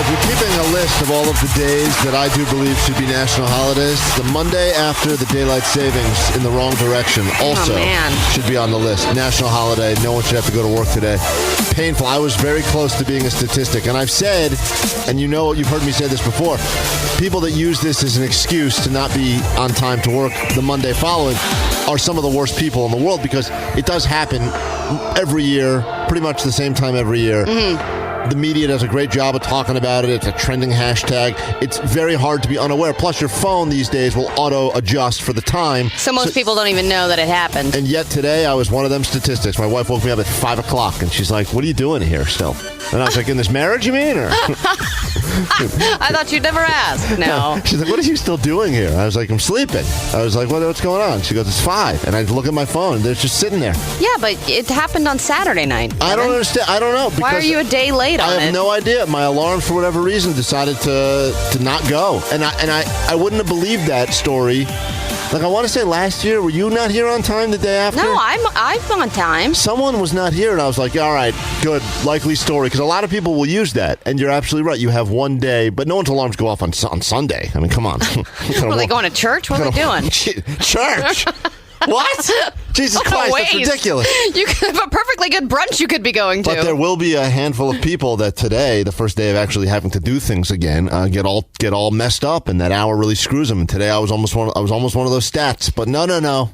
if you're keeping a list of all of the days that I do believe should be national holidays, the Monday after the daylight savings in the wrong direction also should be on the list. National holiday. No one should have to go to work today. Painful. I was very close to being a statistic. And I've said, and you know, you've heard me say this before, people that use this as an excuse to not be on time to work the Monday following are some of the worst people in the world, because it does happen every year, pretty much the same time every year. The media does a great job of talking about it. It's a trending hashtag. It's very hard to be unaware. Plus, your phone these days will auto-adjust for the time. So most people don't even know that it happened. And yet today, I was one of them statistics. My wife woke me up at 5 o'clock, and she's like, what are you doing here still? And I was like, in this marriage, you mean? Or I thought you'd never ask. No. She's like, what are you still doing here? I was like, I'm sleeping. I was like, what's going on? She goes, it's 5. And I look at my phone, and they're just sitting there. Yeah, but it happened on Saturday night. I don't understand. I don't know. Why are you a day late on it? I have no idea. My alarm, for whatever reason, decided to not go. And I wouldn't have believed that story. Like, I want to say last year, were you not here on time the day after? No, I'm on time. Someone was not here, and I was like, all right, good, likely story. Because a lot of people will use that, and you're absolutely right. You have one day, but no one's alarms go off on Sunday. I mean, come on. Are they going to church? What are they doing? Church? What? Jesus Christ, that's ridiculous. You could have a perfectly good brunch you could be going to. But there will be a handful of people that today, the first day of actually having to do things again, get all messed up, and that hour really screws them. And today I was almost one of those stats. But no.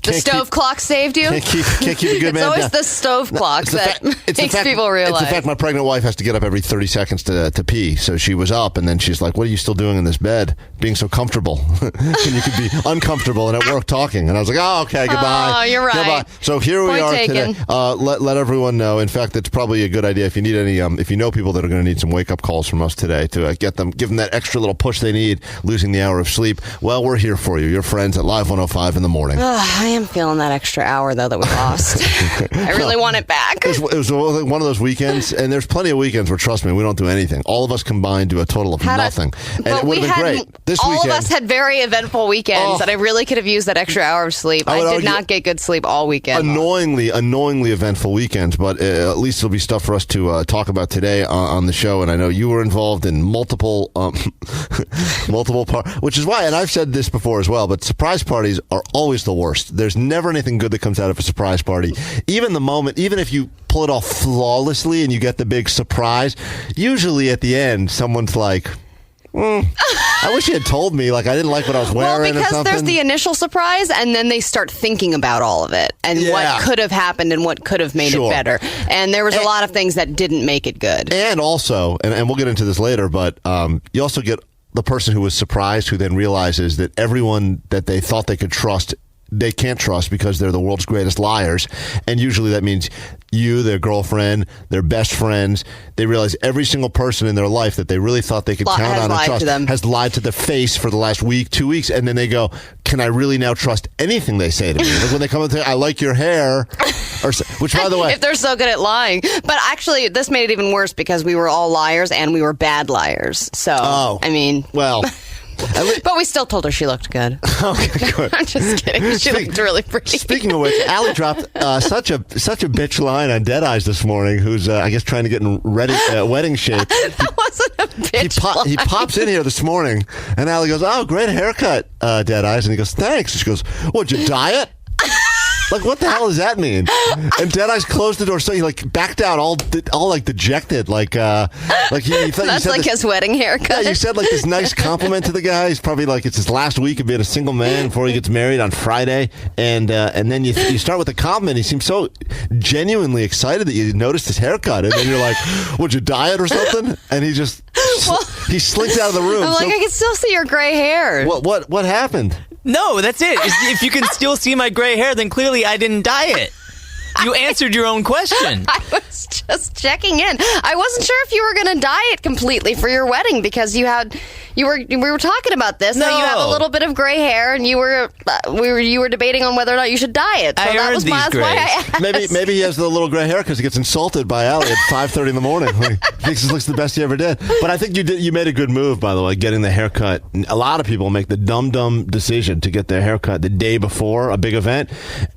The stove clock saved you? Can't keep a good man down. It's always the stove clock that makes people realize. It's the fact my pregnant wife has to get up every 30 seconds to pee. So she was up, and then she's like, what are you still doing in this bed? Being so comfortable. And you could be uncomfortable and at work talking. And I was like, oh, okay, goodbye. Oh, you're right. Goodbye. So here we are taken. today. Let everyone know. In fact, it's probably a good idea if you need any, if you know people that are going to need some wake-up calls from us today to give them that extra little push they need, losing the hour of sleep. Well, we're here for you. Your friends at Live 105 in the morning. I am feeling that extra hour, though, that we lost. I really want it back. It was one of those weekends, and there's plenty of weekends where, trust me, we don't do anything. All of us combined do a total of nothing. And it would have been great. This all weekend, of us had very eventful weekends, and I really could have used that extra hour of sleep. I did not get good sleep all weekend. Annoyingly eventful weekends, but at least it'll be stuff for us to talk about today on the show. And I know you were involved in multiple parts, which is why, and I've said this before as well, but surprise parties are always the worst. There's never anything good that comes out of a surprise party. Even if you pull it off flawlessly and you get the big surprise, usually at the end, someone's like, I wish you had told me, like I didn't like what I was wearing or something. Well, because there's the initial surprise, and then they start thinking about all of it and what could have happened and what could have made it better. And there was a lot of things that didn't make it good. And also, and we'll get into this later, but you also get the person who was surprised who then realizes that everyone that they thought they could trust, they can't trust because they're the world's greatest liars. And usually that means you, their girlfriend, their best friends. They realize every single person in their life that they really thought they could count on and trust has lied to their face for the last week, 2 weeks. And then they go, can I really now trust anything they say to me? Like when they come and say, I like your hair. Which, by the way, if they're so good at lying. But actually, this made it even worse because we were all liars and we were bad liars. So, I mean, well. But we still told her she looked good. Okay, good. I'm just kidding. She looked really pretty. Speaking of which, Allie dropped such a bitch line on Dead Eyes this morning, who's, I guess, trying to get in wedding shape. That wasn't a bitch line. He pops in here this morning, and Allie goes, oh, great haircut, Dead Eyes. And he goes, thanks. And she goes, what'd you diet? Like, what the hell does that mean? And Deadeyes closed the door, so he backed out, all dejected, like he thought that's you said like his wedding haircut. Yeah, you said this nice compliment to the guy. He's probably it's his last week of being a single man before he gets married on Friday, and then you start with a compliment. He seems so genuinely excited that you noticed his haircut, and then you're like, "Would you diet or something?" And he just he slinks out of the room. I'm like, I can still see your gray hair. What happened? No, that's it. If you can still see my gray hair, then clearly I didn't dye it. You answered your own question. I was just checking in. I wasn't sure if you were going to dye it completely for your wedding because you had We were talking about this. No. So you have a little bit of gray hair, and you were debating on whether or not you should dye it. So that's why I asked. Maybe he has the little gray hair because he gets insulted by Allie at 5:30 in the morning. He thinks this looks the best he ever did. But I think you made a good move, by the way, getting the haircut. A lot of people make the dumb decision to get their haircut the day before a big event,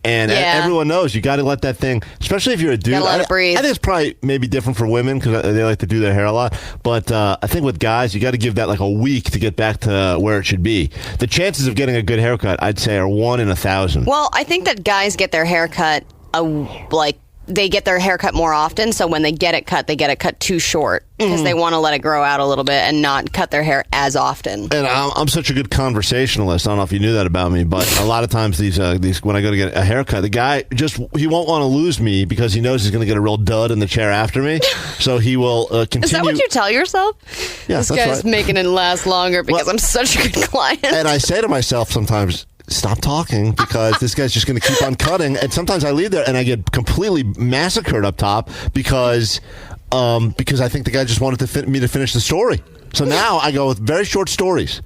and everyone knows you got to let that thing, especially if you're a dude. Gotta let it breathe. I think it's probably maybe different for women because they like to do their hair a lot. But I think with guys, you got to give that like a week to get back to where it should be. The chances of getting a good haircut, I'd say, are 1 in 1,000. Well, I think that guys get their haircut they get their haircut more often, so when they get it cut too short because they want to let it grow out a little bit and not cut their hair as often. And I'm such a good conversationalist. I don't know if you knew that about me, but a lot of times these when I go to get a haircut, the guy he won't want to lose me because he knows he's going to get a real dud in the chair after me. So he will continue. Is that what you tell yourself? Yeah, this guy's making it last longer because I'm such a good client. And I say to myself sometimes, stop talking because this guy's just going to keep on cutting. And sometimes I leave there and I get completely massacred up top because I think the guy just wanted me to finish the story. So now I go with very short stories.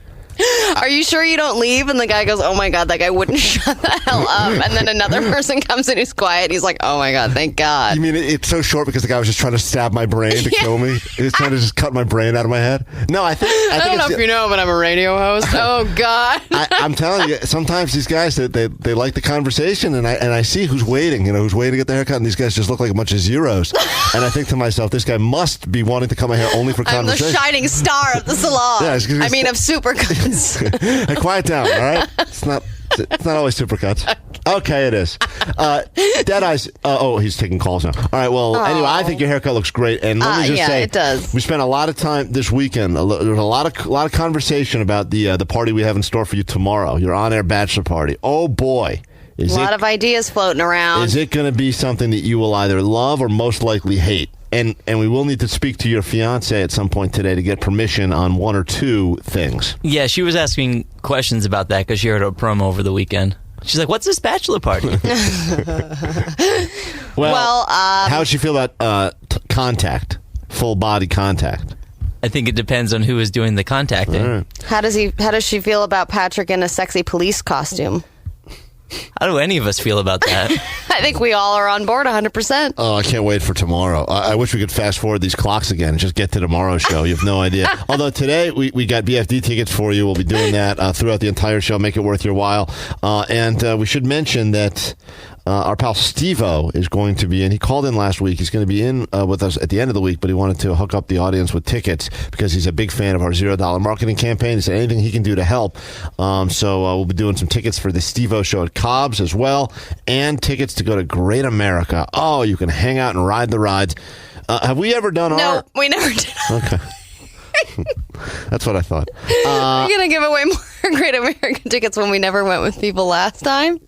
Are you sure you don't leave? And the guy goes, oh my God, that guy wouldn't shut the hell up. And then another person comes in who's quiet. He's like, oh my God, thank God. You mean it's so short because the guy was just trying to stab my brain to kill me? He was trying to just cut my brain out of my head? No, I don't know if you know, but I'm a radio host. Oh God. I'm telling you, sometimes these guys, they like the conversation and I see who's waiting, who's waiting to get their haircut, and these guys just look like a bunch of zeros. And I think to myself, this guy must be wanting to cut my hair only for conversation. I'm the shining star of the salon. Yeah, of supercuts. Hey, quiet down, all right? It's not always supercuts. Okay, it is. Deadeyes. He's taking calls now. All right. Well, anyway, I think your haircut looks great, and let me just say, it does. We spent a lot of time this weekend. There was a lot of conversation about the party we have in store for you tomorrow. Your on-air bachelor party. Oh boy. A lot of ideas floating around. Is it going to be something that you will either love or most likely hate? And we will need to speak to your fiance at some point today to get permission on one or two things. Yeah, she was asking questions about that because she heard a promo over the weekend. She's like, what's this bachelor party? Well, how would she feel about contact, full body contact? I think it depends on who is doing the contacting. Right. How does she feel about Patrick in a sexy police costume? How do any of us feel about that? I think we all are on board 100%. Oh, I can't wait for tomorrow. I wish we could fast forward these clocks again and just get to tomorrow's show. You have no idea. Although today we got BFD tickets for you. We'll be doing that throughout the entire show. Make it worth your while. And we should mention that our pal Steve-O is going to be in. He called in last week. He's going to be in with us at the end of the week, but he wanted to hook up the audience with tickets because he's a big fan of our $0 marketing campaign. He said anything he can do to help. So we'll be doing some tickets for the Steve-O show at Cobb's as well, and tickets to go to Great America. Oh, you can hang out and ride the rides. Have we ever done No, we never did. Okay. That's what I thought. We're going to give away more Great American tickets when we never went with people last time.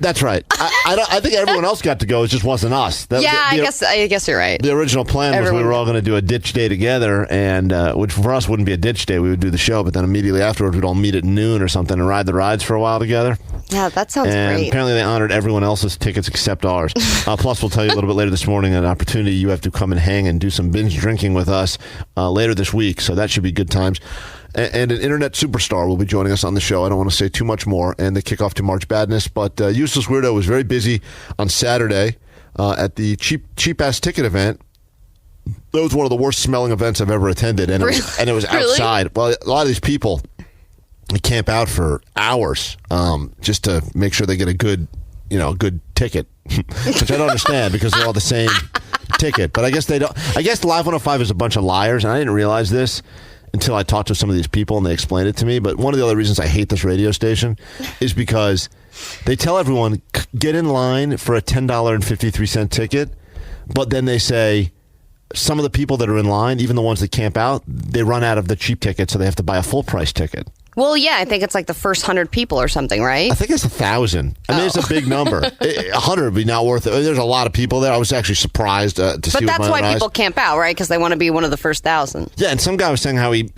That's right. I think everyone else got to go. It just wasn't us. I guess you're right. The original plan was we were all going to do a ditch day together, and which for us wouldn't be a ditch day. We would do the show, but then immediately afterwards we'd all meet at noon or something and ride the rides for a while together. Yeah, that sounds and great. Apparently they honored everyone else's tickets except ours. Plus, we'll tell you a little bit later this morning an opportunity you have to come and hang and do some binge drinking with us later this week. So that should be good times. And an internet superstar will be joining us on the show. I don't want to say too much more. And the kickoff to March Madness. But Useless Weirdo was very busy on Saturday at the cheap-ass ticket event. That was one of the worst-smelling events I've ever attended. And it was outside. Well, a lot of these people camp out for hours just to make sure they get a good ticket, which I don't understand because they're all the same ticket. But I guess they don't. I guess Live 105 is a bunch of liars, and I didn't realize this until I talked to some of these people and they explained it to me. But one of the other reasons I hate this radio station is because they tell everyone, get in line for a $10.53 ticket, but then they say some of the people that are in line, even the ones that camp out, they run out of the cheap ticket, so they have to buy a full-price ticket. Well, yeah, I think it's like the first 100 people or something, right? I think it's 1,000. I mean, it's a big number. 100 would be not worth it. There's a lot of people there. I was actually surprised to see with my own eyes. But that's why people camp out, right? Because they want to be one of the first 1,000. Yeah, and some guy was saying how he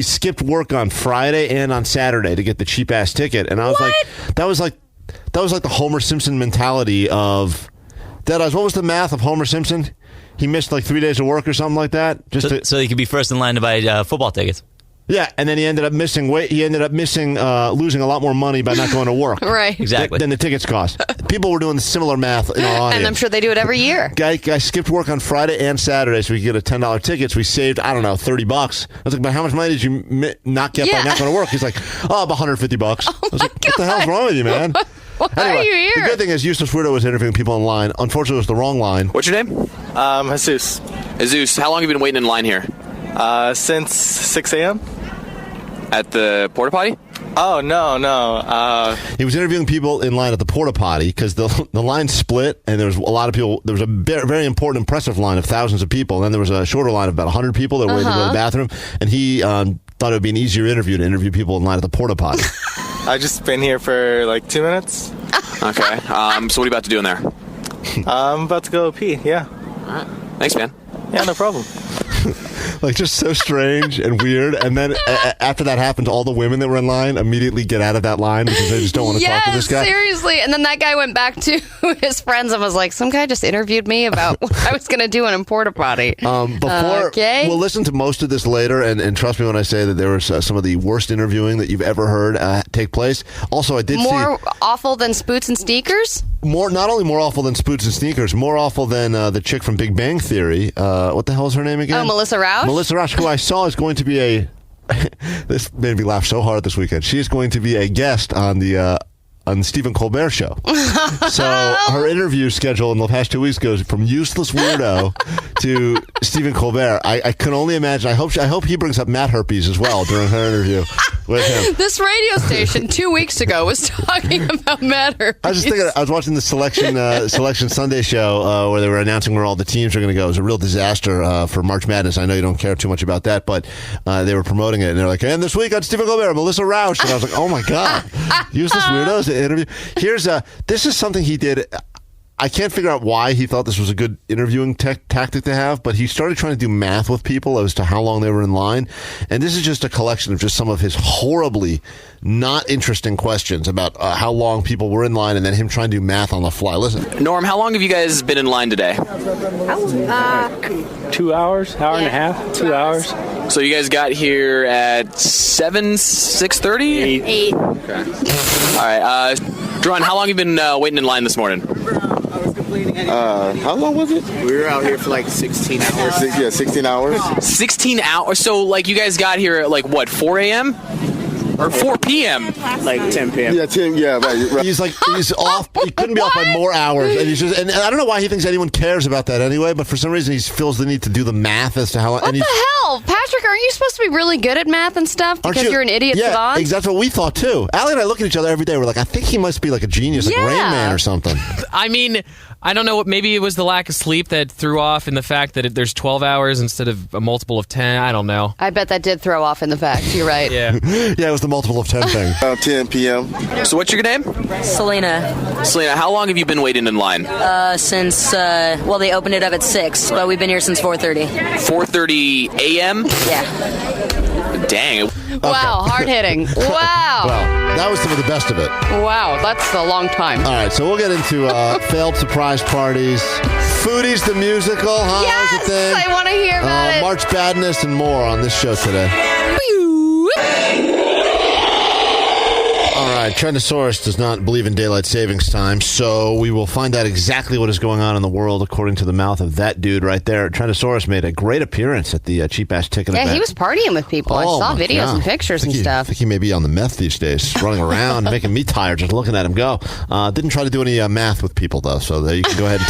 skipped work on Friday and on Saturday to get the cheap ass ticket, and I was like, that was like the Homer Simpson mentality of Deadeyes. What was the math of Homer Simpson? He missed like 3 days of work or something like that, so he could be first in line to buy football tickets. Yeah, and then he ended up missing weight. He ended up losing a lot more money by not going to work. Right. Exactly. Than the tickets cost. People were doing similar math in our audience. And I'm sure they do it every year. Guy skipped work on Friday and Saturday so we could get a $10 tickets. We saved, I don't know, $30. I was like, but how much money did you not get by not going to work? He's like, about $150. I was like, what the hell's wrong with you, man? Why Anyway, are you here? the good thing is Useless Weirdo was interviewing people in line. Unfortunately, it was the wrong line. What's your name? Jesus. Jesus, how long have you been waiting in line here? Since 6 a.m.? At the porta potty? Oh, no. He was interviewing people in line at the porta potty because the line split and there was a lot of people. There was a very important, impressive line of thousands of people. And then there was a shorter line of about 100 people that were waiting to go to the bathroom. And he thought it would be an easier interview to interview people in line at the porta potty. I just been here for like 2 minutes. Okay. So what are you about to do in there? I'm about to go pee, yeah. All right. Thanks, man. Yeah, no problem. Like, just so strange and weird. And then after that happens, all the women that were in line immediately get out of that line because they just don't want to talk to this guy. Seriously. And then that guy went back to his friends and was like, some guy just interviewed me about what I was going to do in a porta potty. We'll listen to most of this later, and trust me when I say that there was some of the worst interviewing that you've ever heard take place. Also, I did More awful than Spoots and Sneakers? not only more awful than Spoots and Sneakers, more awful than the chick from Big Bang Theory. What the hell is her name again? Oh, Melissa Rauch? Melissa Rauch, who I saw is going to be this made me laugh so hard this weekend. She is going to be a guest on the Stephen Colbert show. So her interview schedule in the past 2 weeks goes from Useless Weirdo to Stephen Colbert. I can only imagine. I hope he brings up Matt herpes as well during her interview with him. This radio station 2 weeks ago was talking about Matt herpes. I was just thinking. I was watching the Selection Sunday show where they were announcing where all the teams are going to go. It was a real disaster for March Madness. I know you don't care too much about that, but they were promoting it, and they're like, "And this week on Stephen Colbert, Melissa Rauch," and I was like, "Oh my god, Useless Weirdos." Interview. This is something he did. I can't figure out why he thought this was a good interviewing tactic to have, but he started trying to do math with people as to how long they were in line. And this is just a collection of just some of his horribly not interesting questions about how long people were in line and then him trying to do math on the fly. Listen. Norm, how long have you guys been in line today? 2 hours, hour and a half, 2 hours. So you guys got here at 6:30? 8. Okay. All right. Duran, how long have you been waiting in line this morning? How long was it? We were out here for like 16 hours. 16 hours. 16 hours? So, like, you guys got here at, like, what, 4 a.m.? Or 4 p.m.? Like 10 p.m. Yeah, 10. Yeah, right. He's off. He couldn't be off by more hours, and and I don't know why he thinks anyone cares about that anyway. But for some reason, he feels the need to do the math as to how. What the hell, Patrick? Aren't you supposed to be really good at math and stuff because you're an idiot savant? Yeah, that's what we thought too. Allie and I look at each other every day. We're like, I think he must be like a genius, like Rain Man or something. I mean, I don't know. Maybe it was the lack of sleep that threw off in the fact that there's 12 hours instead of a multiple of 10. I don't know. I bet that did throw off in the fact. You're right. Yeah. Yeah, it was the multiple of 10 thing. 10 p.m. So what's your name? Selena. Selena, how long have you been waiting in line? Since they opened it up at 6, but we've been here since 4:30. 4:30 a.m.? Yeah. Dang. Wow, hard hitting. Wow. Well, that was some of the best of it. Wow, that's a long time. All right, so we'll get into failed surprise parties, Foodies the musical, huh? Yes, That was the thing. I want to hear about it. March Badness and more on this show today. All right, Trendosaurus does not believe in daylight savings time, so we will find out exactly what is going on in the world according to the mouth of that dude right there. Trendosaurus made a great appearance at the Cheap Ass Ticket event. Yeah, he was partying with people. I saw videos and pictures and stuff. I think he may be on the meth these days, running around, making me tired just looking at him go. Didn't try to do any math with people, though, so you can go ahead and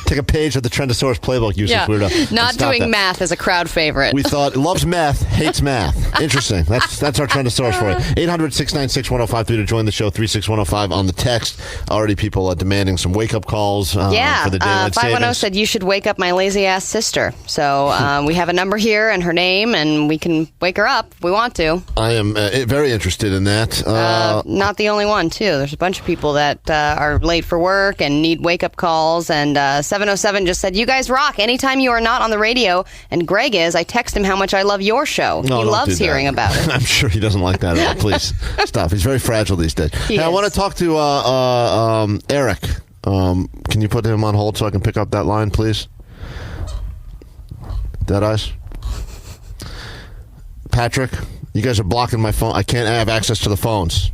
take a page of the Trendosaurus playbook, Useless Weirdo. Not doing math is a crowd favorite. We thought, loves meth, hates math. Interesting. That's our Trendosaurus for you. 800-696-1053 to join the show, 36105 on the text. Already people demanding some wake-up calls for the daylight 510 savings. said you should wake up my lazy-ass sister. So we have a number here and her name, and we can wake her up if we want to. I am very interested in that. Not the only one, too. There's a bunch of people that are late for work and need wake-up calls. And 707 just said, you guys rock. Anytime you are not on the radio, and Greg is, I text him how much I love your show. No, he loves hearing about it. I'm sure he doesn't like that at all. Please stop. He's very fragile these days. I want to talk to Eric. Can you put him on hold so I can pick up that line, please? Dead eyes. Patrick, You guys are blocking my phone. I can't have access to the phones.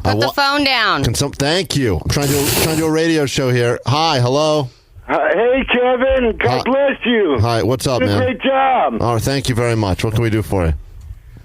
Put the phone down. Thank you. I'm trying to do a radio show here. Hi, hello. Hey, Kevin. God bless you. Hi, what's up, man? Great job. Oh, thank you very much. What can we do for you?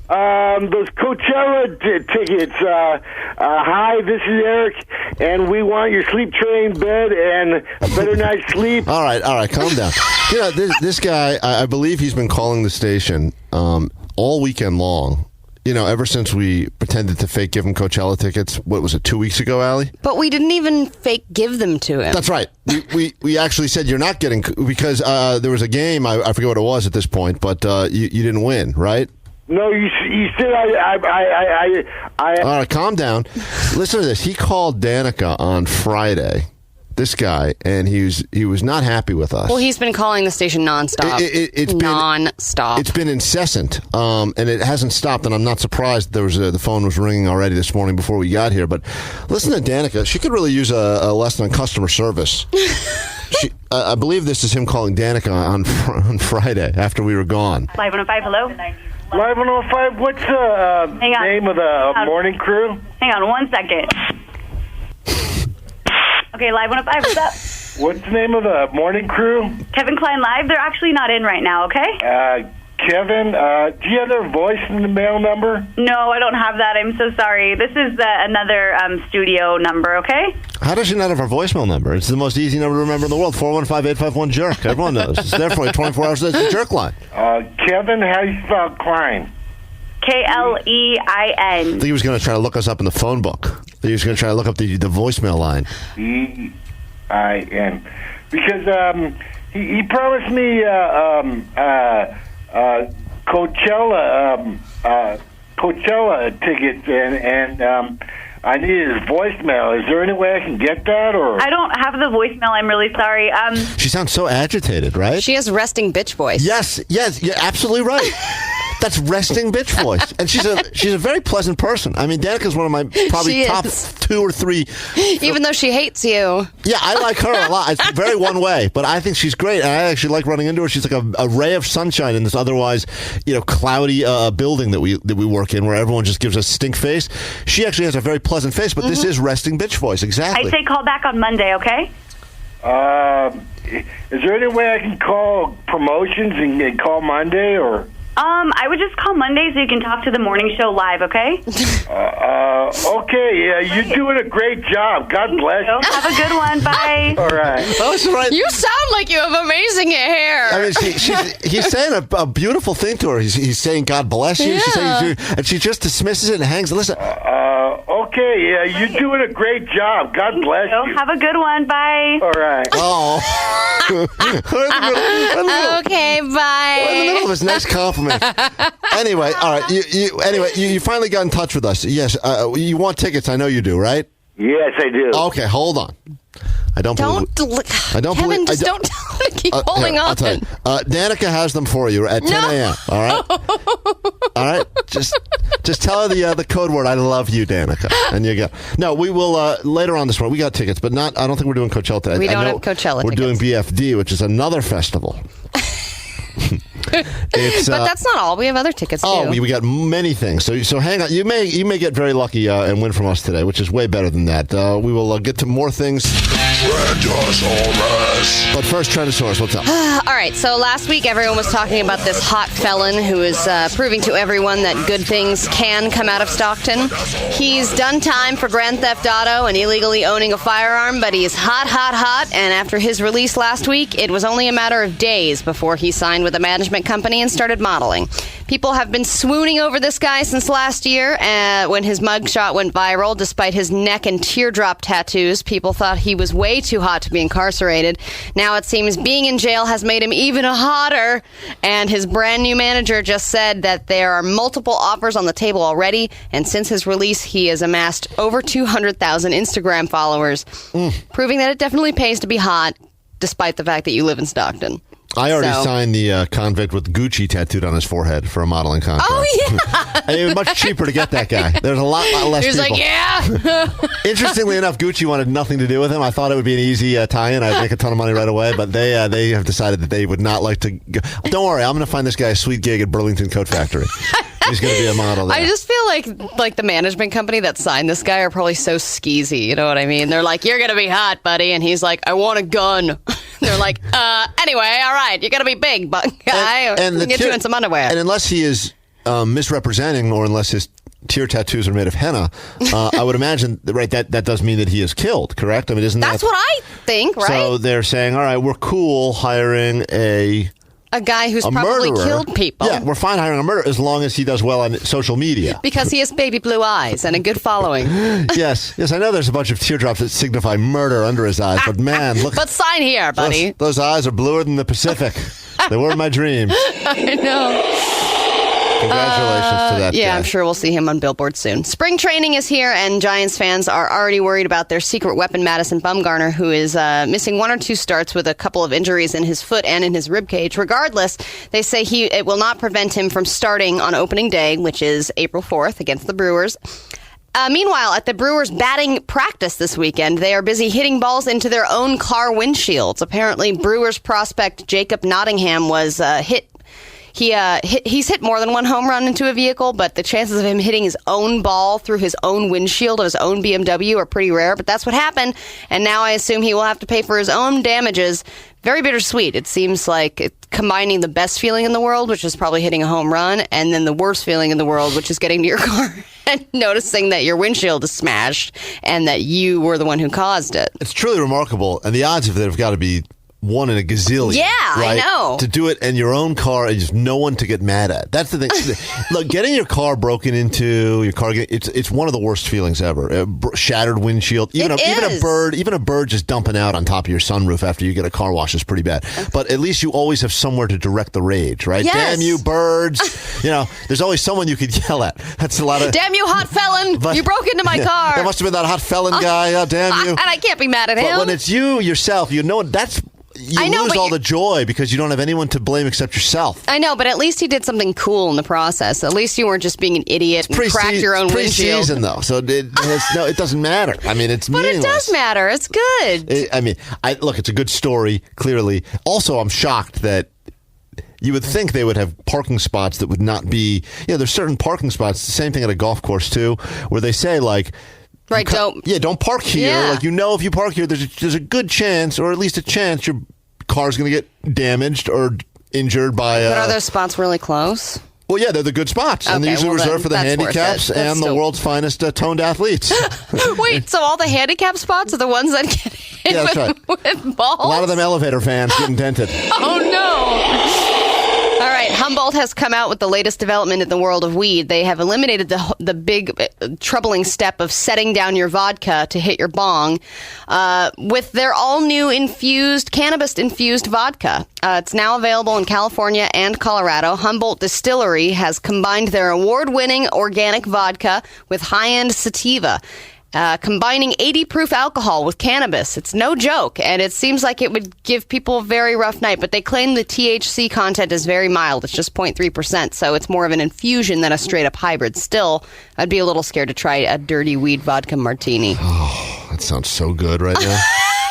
Those Coachella tickets. Hi, this is Eric, and we want your sleep train bed and a better night's sleep. All right, calm down. You know, this guy, I believe he's been calling the station all weekend long. You know, ever since we pretended to fake give him Coachella tickets, what was it, 2 weeks ago, Allie? But we didn't even fake give them to him. That's right. We actually said you're not getting, because there was a game, I forget what it was at this point, but you didn't win, right? No, you said I. All right, calm down. Listen to this. He called Danica on Friday, this guy, and he was not happy with us. Well, he's been calling the station nonstop. It's nonstop. It's been incessant, and it hasn't stopped. And I'm not surprised the phone was ringing already this morning before we got here. But listen to Danica; she could really use a lesson on customer service. I believe this is him calling Danica on Friday after we were gone. Live 105, hello. Live 105. What's the name of the morning crew? Hang on 1 second. Okay, Live 105, what's up? What's the name of the morning crew? Kevin Klein Live. They're actually not in right now, okay? Kevin, do you have their voice in the mail number? No, I don't have that. I'm so sorry. This is another studio number, okay? How does she not have our voicemail number? It's the most easy number to remember in the world, 415-851-JERK. Everyone knows. It's there for you 24 hours a day. It's the Jerk line. Kevin, how do you spell Klein? Klein. I think he was going to try to look us up in the phone book. He was going to try to look up the voicemail line. E-I-N. Because he promised me Coachella tickets, and I needed his voicemail. Is there any way I can get that? Or I don't have the voicemail. I'm really sorry. She sounds so agitated, right? She has resting bitch voice. Yes, you're absolutely right. That's resting bitch voice, and she's a very pleasant person. I mean, Danica's one of my probably top 2 or 3. Even though she hates you. Yeah, I like her a lot. It's very one way, but I think she's great, and I actually like running into her. She's like a ray of sunshine in this otherwise, cloudy building that we work in, where everyone just gives us stink face. She actually has a very pleasant face, but this is resting bitch voice. Exactly. I'd say call back on Monday, okay? Is there any way I can call promotions and call Monday, or? I would just call Monday so you can talk to the morning show live, okay? Okay, yeah, you're doing a great job. God bless you. Have a good one. Bye. All right. That's right. You sound like you have amazing hair. I mean, he's saying a beautiful thing to her. He's saying, God bless you. Yeah. She's saying, and she just dismisses it and hangs. Listen. Okay, yeah, you're doing a great job. God bless you. Have a good one. Bye. All right. Oh. Okay, bye. In the middle of his nice compliment. Anyway, all right. You finally got in touch with us. Yes. You want tickets? I know you do, right? Yes, I do. Okay, hold on. I don't believe. Kevin, just don't tell him to keep holding on. I'll tell you. Danica has them for you at 10 a.m. All right. All right. Just tell her the code word. I love you, Danica, and you go. No, we will later on this morning. We got tickets, but not. I don't think we're doing Coachella today. We don't have Coachella. We're doing BFD, which is another festival. But that's not all. We have other tickets too. Oh, we got many things. So hang on. You may get very lucky and win from us today, which is way better than that. We will get to more things. Trendosaurus. But first, Trendosaurus, what's up? All right. So last week, everyone was talking about this hot felon who is proving to everyone that good things can come out of Stockton. He's done time for Grand Theft Auto and illegally owning a firearm, but he's hot. And after his release last week, it was only a matter of days before he signed with a management company and started modeling. People have been swooning over this guy since last year when his mugshot went viral. Despite his neck and teardrop tattoos, people thought he was way too hot to be incarcerated. Now it seems being in jail has made him even hotter, and his brand new manager just said that there are multiple offers on the table already, and since his release, he has amassed over 200,000 Instagram followers, proving that it definitely pays to be hot, despite the fact that you live in Stockton. I already signed the convict with Gucci tattooed on his forehead for a modeling contract. Oh, yeah. And it was much cheaper to get that guy. There's a lot less He was people. like, yeah. Interestingly enough, Gucci wanted nothing to do with him. I thought it would be an easy tie-in. I'd make a ton of money right away, but they have decided that they would not like to go. Don't worry, I'm going to find this guy a sweet gig at Burlington Coat Factory. He's going to be a model there. I just feel like the management company that signed this guy are probably so skeezy. You know what I mean? They're like, "You're going to be hot, buddy," and he's like, "I want a gun." They're like, "Anyway, all right, you're going to be big, guy. And we'll get you in some underwear." And unless he is misrepresenting, or unless his tear tattoos are made of henna, I would imagine that does mean that he is killed, correct? I mean, isn't that's what I think, right? So they're saying, all right, we're cool hiring a guy who's probably murderer. killed people. Yeah, we're fine hiring a murderer as long as he does well on social media. Because he has baby blue eyes and a good following. Yes, I know there's a bunch of teardrops that signify murder under his eyes, but man, look. But sign here, buddy. Those eyes are bluer than the Pacific. They were in my dreams. I know. Congratulations to that guy. I'm sure we'll see him on billboards soon. Spring training is here, and Giants fans are already worried about their secret weapon, Madison Bumgarner, who is missing 1 or 2 starts with a couple of injuries in his foot and in his rib cage. Regardless, they say it will not prevent him from starting on opening day, which is April 4th against the Brewers. Meanwhile, at the Brewers' batting practice this weekend, they are busy hitting balls into their own car windshields. Apparently, Brewers prospect Jacob Nottingham was hit. He's hit more than one home run into a vehicle, but the chances of him hitting his own ball through his own windshield of his own BMW are pretty rare, but that's what happened, and now I assume he will have to pay for his own damages. Very bittersweet. It seems like it's combining the best feeling in the world, which is probably hitting a home run, and then the worst feeling in the world, which is getting to your car and noticing that your windshield is smashed and that you were the one who caused it. It's truly remarkable, and the odds of it have got to be 1 in a gazillion. Yeah, right? I know. To do it in your own car and just no one to get mad at. That's the thing. Look, getting your car broken into, it's one of the worst feelings ever. A shattered windshield, even a bird just dumping out on top of your sunroof after you get a car wash is pretty bad. But at least you always have somewhere to direct the rage, right? Yes. Damn you, birds! There's always someone you could yell at. That's a lot of. Damn you, hot felon! You broke into my car. That must have been that hot felon guy. Oh, damn you! And I can't be mad at him. But when it's you yourself, that's. You lose all the joy because you don't have anyone to blame except yourself. I know, but at least he did something cool in the process. At least you weren't just being an idiot and cracked your own windshield. It's pre-season, though, so it doesn't matter. I mean, it's meaningless. But it does matter. It's good. Look, it's a good story, clearly. Also, I'm shocked that you would think they would have parking spots that would not be... there's certain parking spots, the same thing at a golf course, too, where they say, like... Right, don't park here. Yeah. Like, if you park here, there's a good chance, or at least a chance, your car's going to get damaged or injured by... But are those spots really close? Well, yeah, they're the good spots. And they're usually reserved for the handicaps and the world's finest toned athletes. Wait, so all the handicap spots are the ones that get hit with balls? A lot of them elevator fans getting dented. Oh, no. All right, Humboldt has come out with the latest development in the world of weed. They have eliminated the big troubling step of setting down your vodka to hit your bong with their all-new cannabis-infused vodka. It's now available in California and Colorado. Humboldt Distillery has combined their award-winning organic vodka with high-end sativa. Combining 80 proof alcohol with cannabis. It's no joke, and it seems like it would give people a very rough night, but they claim the THC content is very mild. It's just 0.3%, so it's more of an infusion than a straight-up hybrid. Still, I'd be a little scared to try a dirty weed vodka martini. Oh, that sounds so good right now.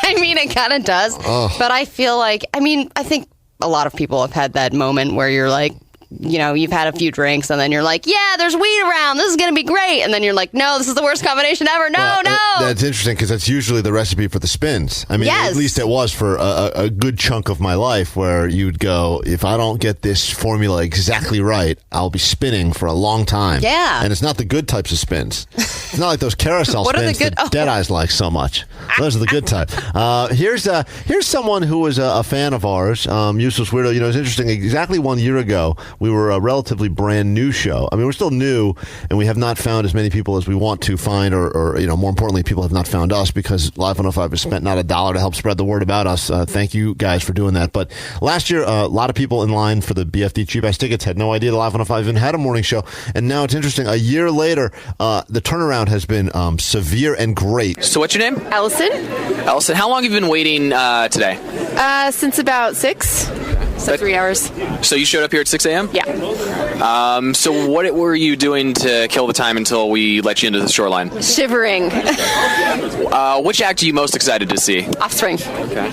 I mean, it kind of does, but I feel like, I think a lot of people have had that moment where you're like, you've had a few drinks and then you're like, yeah, there's weed around. This is going to be great. And then you're like, no, this is the worst combination ever. No. That's interesting because that's usually the recipe for the spins. I mean, yes. At least it was for a good chunk of my life where you'd go, if I don't get this formula exactly right, I'll be spinning for a long time. Yeah. And it's not the good types of spins. It's not like those carousel spins that Deadeye's like so much. Those are the good type. Here's someone who was a fan of ours, Useless Weirdo. It's interesting. Exactly 1 year ago, we were a relatively brand new show. I mean, we're still new, and we have not found as many people as we want to find, or more importantly, people have not found us because Live 105 has spent not a dollar to help spread the word about us. Thank you guys for doing that. But last year, a lot of people in line for the BFD Cheap Ass Tickets had no idea the Live 105 even had a morning show, and now it's interesting. A year later, the turnaround has been severe and great. So what's your name? Allison. Allison, how long have you been waiting today? Since about 6. So 3 hours. So you showed up here at 6 a.m.? Yeah. So what were you doing to kill the time until we let you into the shoreline? Shivering. Which act are you most excited to see? Offspring. Okay.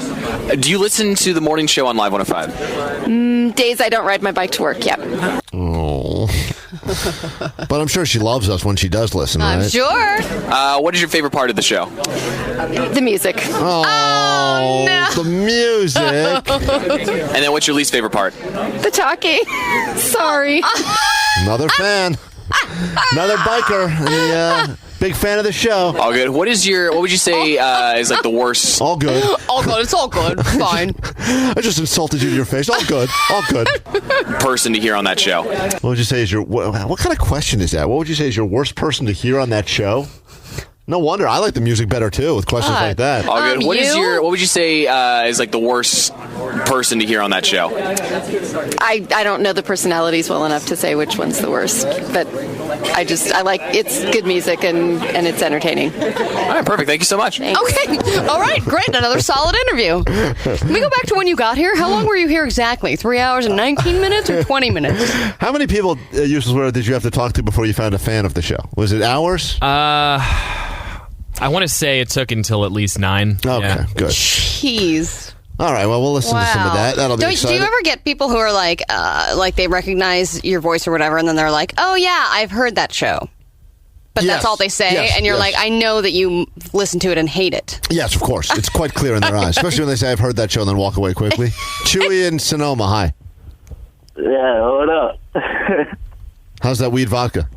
Do you listen to the morning show on Live 105? Days I don't ride my bike to work, yep. Oh. But I'm sure she loves us when she does listen, right? I'm sure. What is your favorite part of the show? The music. Oh, no. The music. And then what's your least favorite part? The talking. Sorry. Another fan. Another biker. And, big fan of the show. All good. What would you say is like the worst? All good. All good. It's all good. Fine. I just insulted you to your face. All good. All good. Person to hear on that show? What would you say is what kind of question is that? What would you say is your worst person to hear on that show? No wonder. I like the music better, too, with questions like that. All good. What would you say is like the worst person to hear on that show? I don't know the personalities well enough to say which one's the worst, but I like it's good music and it's entertaining. All right, perfect. Thank you so much. Thanks. Okay. All right. Great. Another solid interview. Can we go back to when you got here? How long were you here exactly? 3 hours and 19 minutes or 20 minutes? How many people, Useless Word, did you have to talk to before you found a fan of the show? Was it hours? I want to say it took until at least 9. Okay, good. Jeez. All right, well, we'll listen to some of that. That'll be exciting. Do you ever get people who are like they recognize your voice or whatever, and then they're like, oh, yeah, I've heard that show. But Yes. that's all they say, Yes, and you're yes. like, I know that you listen to it and hate it. Yes, of course. It's quite clear in their eyes, especially when they say, I've heard that show, and then walk away quickly. Chewy in Sonoma, hi. Yeah, hold up. How's that weed vodka?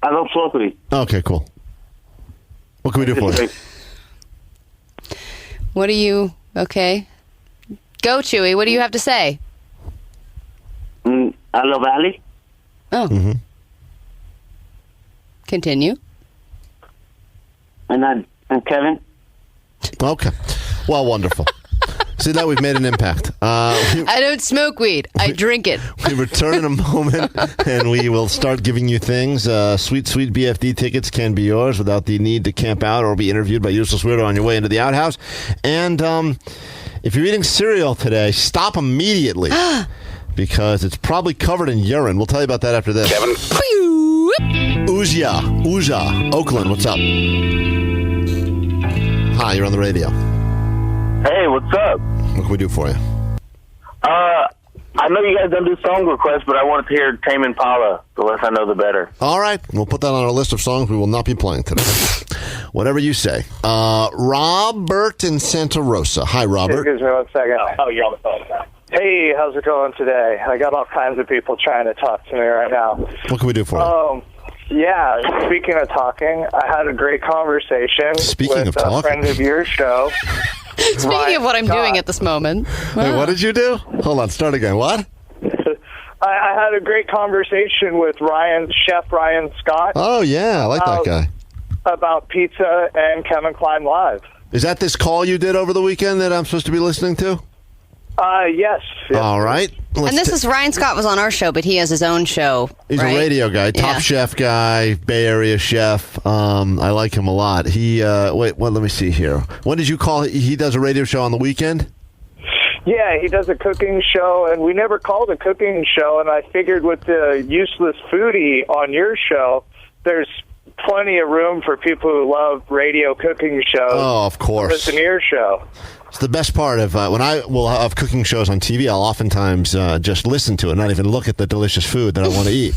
I don't smoke with it. Okay, cool. What can we do for you? What do you... Okay. Go, Chewy. What do you have to say? Hello, Valley. Oh. Mm-hmm. Continue. And I'm Kevin. Okay. Well, wonderful. See, now we've made an impact. I don't smoke weed. I drink it. We return in a moment, and we will start giving you things. Sweet BFD tickets can be yours without the need to camp out or be interviewed by Useless Weirdo on your way into the outhouse. And if you're eating cereal today, stop immediately because it's probably covered in urine. We'll tell you about that after this. Kevin. Uza, Oakland, what's up? Hi, you're on the radio. Hey, what's up? What can we do for you? I know you guys don't do song requests, but I wanted to hear Tame Impala. The less I know, the better. All right. We'll put that on our list of songs we will not be playing today. Whatever you say. Robert in Santa Rosa. Hi, Robert. Excuse me 1 second. Oh, you're on the phone. Hey, how's it going today? I got all kinds of people trying to talk to me right now. What can we do for you? Yeah, speaking of talking, I had a great conversation with a friend of your show. Speaking of what I'm doing at this moment. Wait, what did you do? Hold on, start again. What? I had a great conversation with Chef Ryan Scott. Oh, yeah, I like that guy. About pizza and Kevin Klein Live. Is that this call you did over the weekend that I'm supposed to be listening to? Yes. All right. And this is Ryan Scott was on our show, but he has his own show. He's right? a radio guy, top chef guy, Bay Area chef. I like him a lot. He let me see here. When did you call? He does a radio show on the weekend? Yeah, he does a cooking show, and we never called a cooking show, and I figured with the Useless Foodie on your show, there's plenty of room for people who love radio cooking shows. Oh, of course. Listen to your show. It's the best part of when I will have cooking shows on TV. I'll oftentimes just listen to it, not even look at the delicious food that I want to eat.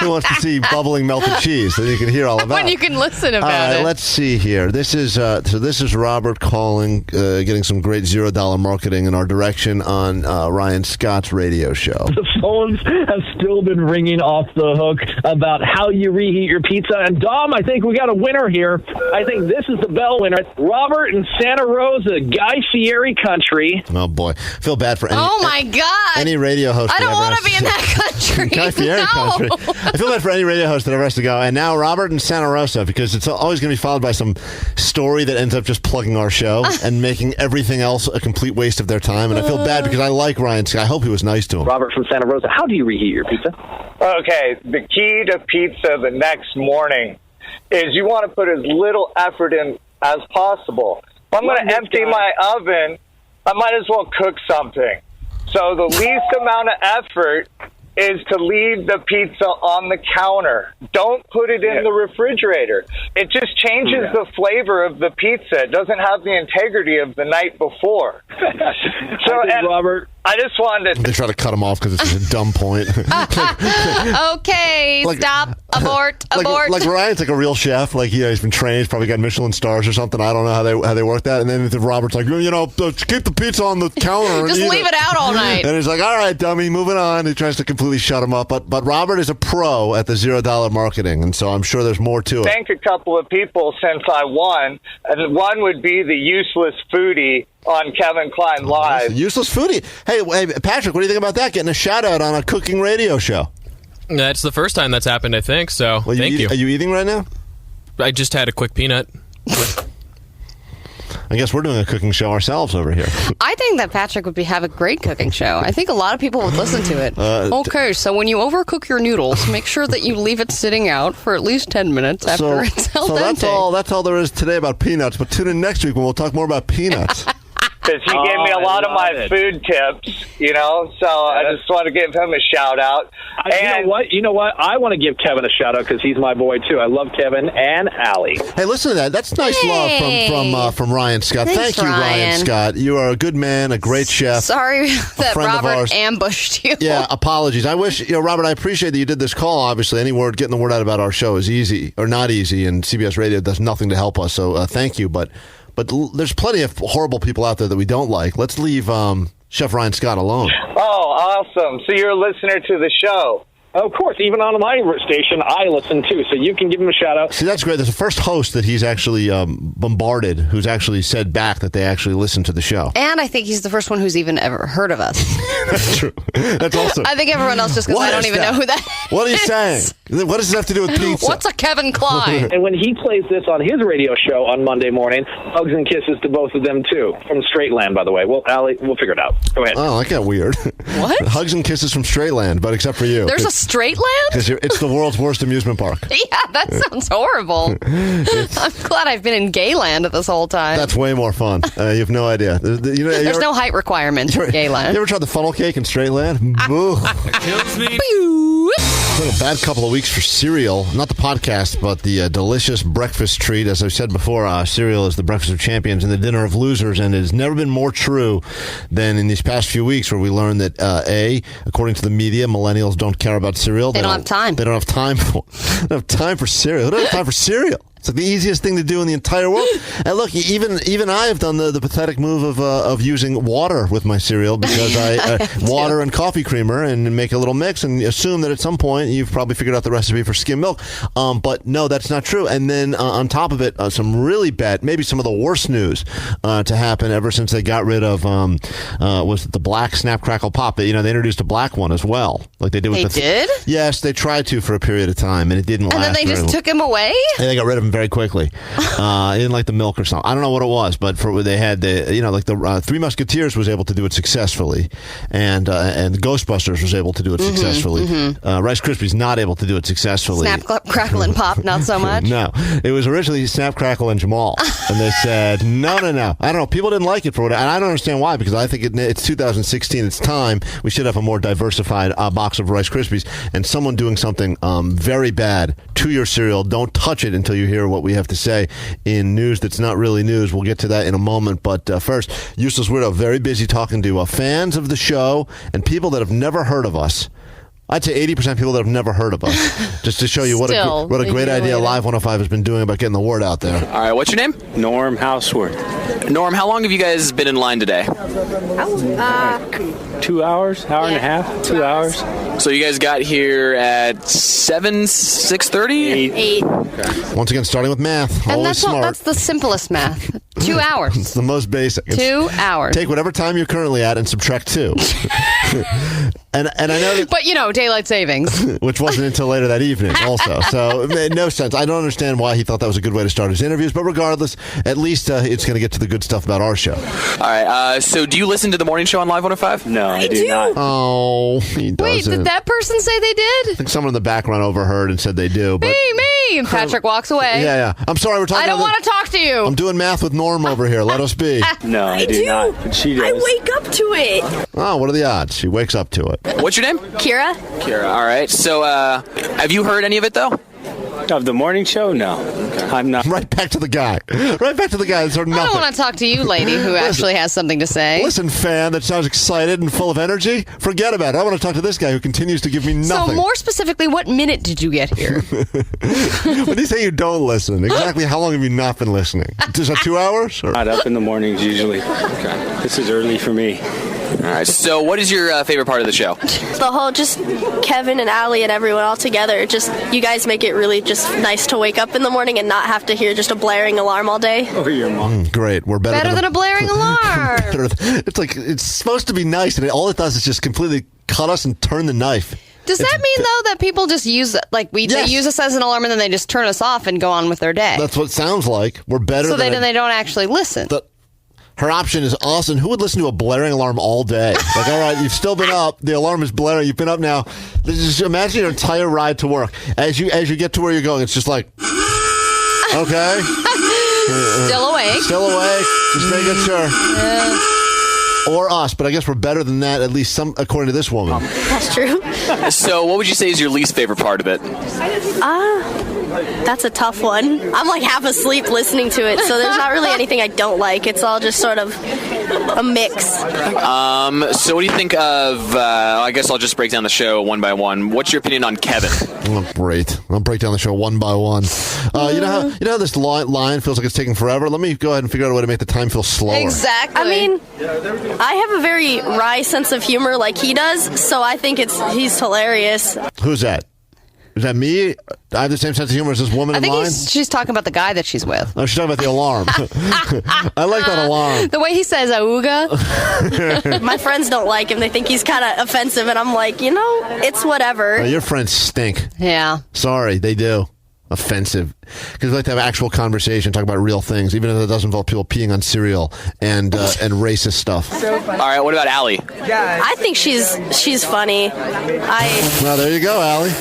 Who wants to see bubbling melted cheese that you can hear all about? When you can listen about it. Let's see here. This is Robert calling, getting some great $0 marketing in our direction on Ryan Scott's radio show. The phones have still been ringing off the hook about how you reheat your pizza. And Dom, I think we got a winner here. I think this is the bell winner. Robert in Santa Rosa, Guy Fieri country. Oh boy, feel bad for any. Oh my God! Any radio host. I don't want to be in that country. Guy Fieri country. I feel bad for any radio host that ever has to go. And now Robert in Santa Rosa, because it's always going to be followed by some story that ends up just plugging our show and making everything else a complete waste of their time. And I feel bad because I like Ryan Scott. I hope he was nice to him. Robert from Santa Rosa, how do you reheat your pizza? Okay, the key to pizza the next morning is you want to put as little effort in as possible. If I'm going to empty my oven, I might as well cook something. So the least amount of effort is to leave the pizza on the counter. Don't put it in the refrigerator. It just changes the flavor of the pizza. It doesn't have the integrity of the night before. So, Robert, I just wanted to... They try to cut him off because it's a dumb point. Okay, stop. Abort. Like Ryan's like a real chef. Like, he's been trained. He's probably got Michelin stars or something. I don't know how they work that. And then Robert's like, keep the pizza on the counter. Just leave it out all night. And he's like, all right, dummy, moving on. He tries to completely shut him up. But Robert is a pro at the $0 marketing, and so I'm sure there's more to it. Thank a couple of people since I won. And one would be the useless foodie on Kevin Klein Live. Useless foodie. Hey, Patrick, what do you think about that? Getting a shout out on a cooking radio show. That's the first time that's happened, I think. So thank you. Are you eating right now? I just had a quick peanut. I guess we're doing a cooking show ourselves over here. I think that Patrick would have a great cooking show. I think a lot of people would listen to it. Okay, so when you overcook your noodles, make sure that you leave it sitting out for at least 10 minutes after it's al dente. So that's all there is today about peanuts. But tune in next week when we'll talk more about peanuts. Because he gave me a lot of my food tips, so I just want to give him a shout out. You know what? I want to give Kevin a shout out because he's my boy too. I love Kevin and Allie. Hey, listen to that. That's nice love from Ryan Scott. Thanks, Thank you, Ryan Scott. You are a good man, a great chef. Sorry that Robert ambushed you. Yeah, apologies. I wish, Robert, I appreciate that you did this call. Obviously, getting the word out about our show is easy or not easy, and CBS Radio does nothing to help us. So thank you, But there's plenty of horrible people out there that we don't like. Let's leave Chef Ryan Scott alone. Oh, awesome. So you're a listener to the show. Of course, even on my station, I listen too, so you can give him a shout out. See, that's great. There's the first host that he's actually bombarded who's actually said back that they actually listen to the show. And I think he's the first one who's even ever heard of us. That's true. That's also. I think everyone else just because I don't even know who that is. What are you saying? What does this have to do with pizza? What's a Kevin Klein? And when he plays this on his radio show on Monday morning, hugs and kisses to both of them too. From Straight Land, by the way. Well, Allie, we'll figure it out. Go ahead. Oh, that got weird. What? Hugs and kisses from Straight Land, but except for you. There's a Straight Land? Because it's the world's worst amusement park. Yeah, that sounds horrible. I'm glad I've been in Gayland this whole time. That's way more fun. You have no idea. There's no height requirements in Gayland. You ever tried the funnel cake in Straight Land? Boo. Kills me. It's been a bad couple of weeks for cereal. Not the podcast, but the delicious breakfast treat. As I've said before, cereal is the breakfast of champions and the dinner of losers, and it has never been more true than in these past few weeks where we learned that, according to the media, millennials don't care about cereal. They don't have time. They don't have time for cereal. Who doesn't have time for cereal? It's like the easiest thing to do in the entire world. And look, even I have done the pathetic move of using water with my cereal because I water and coffee creamer and make a little mix and assume that at some point you've probably figured out the recipe for skim milk. But no, that's not true. And then on top of it, some really bad, maybe some of the worst news to happen ever since they got rid of was it the black Snap Crackle Pop? They introduced a black one as well, like they did with did? Yes, they tried to for a period of time, and it didn't last. And then they just took him away. And they got rid of him very quickly. He didn't like the milk or something. I don't know what it was, but they had the Three Musketeers was able to do it successfully, and Ghostbusters was able to do it successfully. Rice Krispies not able to do it successfully. Snap, Crackle, and Pop, not so much. No, it was originally Snap, Crackle, and Jamal, and they said no. I don't know. People didn't like it for what, and I don't understand why, because I think it's 2016. It's time we should have a more diversified box of Rice Krispies. And someone doing something very bad to your cereal, don't touch it until you hear what we have to say in news that's not really news. We'll get to that in a moment. But first, Useless Weirdo, very busy talking to fans of the show and people that have never heard of us. I'd say 80% people that have never heard of us. Just to show you what a great idea Live 105 has been doing about getting the word out there. All right, what's your name? Norm Houseworth. Norm, how long have you guys been in line today? 2 hours, hour and a half, 2 hours. So you guys got here at 6:30? 8. Okay. Once again, starting with math. And Always smart. that's the simplest math. 2 hours. It's the most basic. 2 hours. Take whatever time you're currently at and subtract 2. And I know that, But, daylight savings. which wasn't until later that evening also. So it made no sense. I don't understand why he thought that was a good way to start his interviews. But regardless, at least it's going to get to the good stuff about our show. All right. So do you listen to the morning show on Live 105? No, I do not. Oh, he doesn't. Wait, did that person say they did? I think someone in the background overheard and said they do. But Me! And Patrick walks away. Yeah. I'm sorry, we're talking I don't want to talk to you. I'm doing math with Norm over here. Let us be. No, I do not. But she does. I wake up to it. Oh, what are the odds? She wakes up to it. What's your name? Kira? Kira. All right. So have you heard any of it, though? Of the morning show? No. I'm not. Right back to the guy. Right back to the guy that's heard nothing. I don't want to talk to you, lady, who actually has something to say. Listen, fan that sounds excited and full of energy, forget about it. I want to talk to this guy who continues to give me nothing. So more specifically, what minute did you get here? When you say you don't listen, exactly how long have you not been listening? Is that 2 hours? Or? Not up in the mornings usually. Okay. This is early for me. All right. So what is your favorite part of the show? The whole just Kevin and Allie and everyone all together. Just you guys make it really just nice to wake up in the morning and not have to hear just a blaring alarm all day. Oh, your mom. Great. We're better than a blaring alarm. It's like it's supposed to be nice, and all it does is just completely cut us and turn the knife. Does that mean, though, that people just use, they use us as an alarm and then they just turn us off and go on with their day? That's what it sounds like. We're better so than they don't actually listen. Her option is awesome. Who would listen to a blaring alarm all day? Like, all right, you've still been up. The alarm is blaring. You've been up now. Just imagine your entire ride to work. As you get to where you're going, it's just like, okay. Still awake. Still awake. Just making sure. Or us, but I guess we're better than that, at least according to this woman. That's true. So what would you say is your least favorite part of it? That's a tough one. I'm like half asleep listening to it, so there's not really anything I don't like. It's all just sort of a mix. So what do you think of, I guess I'll just break down the show one by one. What's your opinion on Kevin? Oh, great. I'll break down the show one by one. You know how this line feels like it's taking forever? Let me go ahead and figure out a way to make the time feel slower. Exactly. I mean, I have a very wry sense of humor like he does, so I think he's hilarious. Who's that? Is that me? I have the same sense of humor as this woman in line? She's talking about the guy that she's with. Oh, she's talking about the alarm. I like that alarm. The way he says "auga." My friends don't like him. They think he's kind of offensive, and I'm like, it's whatever. Your friends stink. Yeah. Sorry, they do. Offensive. Because we like to have actual conversation, talk about real things, even if it doesn't involve people peeing on cereal and racist stuff. All right, what about Allie? I think she's funny. Well, there you go, Allie.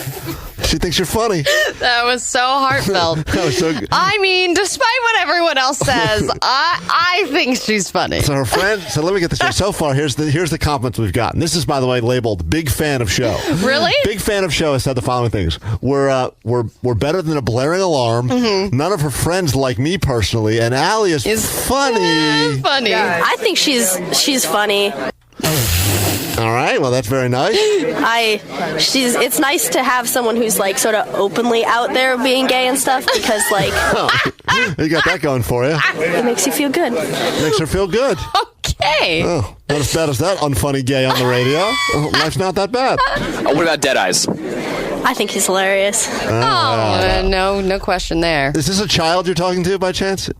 She thinks you're funny. That was so heartfelt. That was so good. I mean, despite what everyone else says, I think she's funny. So her friend. So let me get this straight. So far, here's the compliments we've gotten. This is, by the way, labeled "big fan of show." Really? Big fan of show has said the following things: We're better than a blaring alarm. Mm-hmm. None of her friends like me personally, and Allie is funny. Funny. I think she's funny. All right. Well, that's very nice. It's nice to have someone who's like sort of openly out there being gay and stuff because like you got that going for you. It makes you feel good. Makes her feel good. Okay. Oh, not as bad as that unfunny gay on the radio. Life's not that bad. What about Dead Eyes? I think he's hilarious. No question there. Is this a child you're talking to by chance?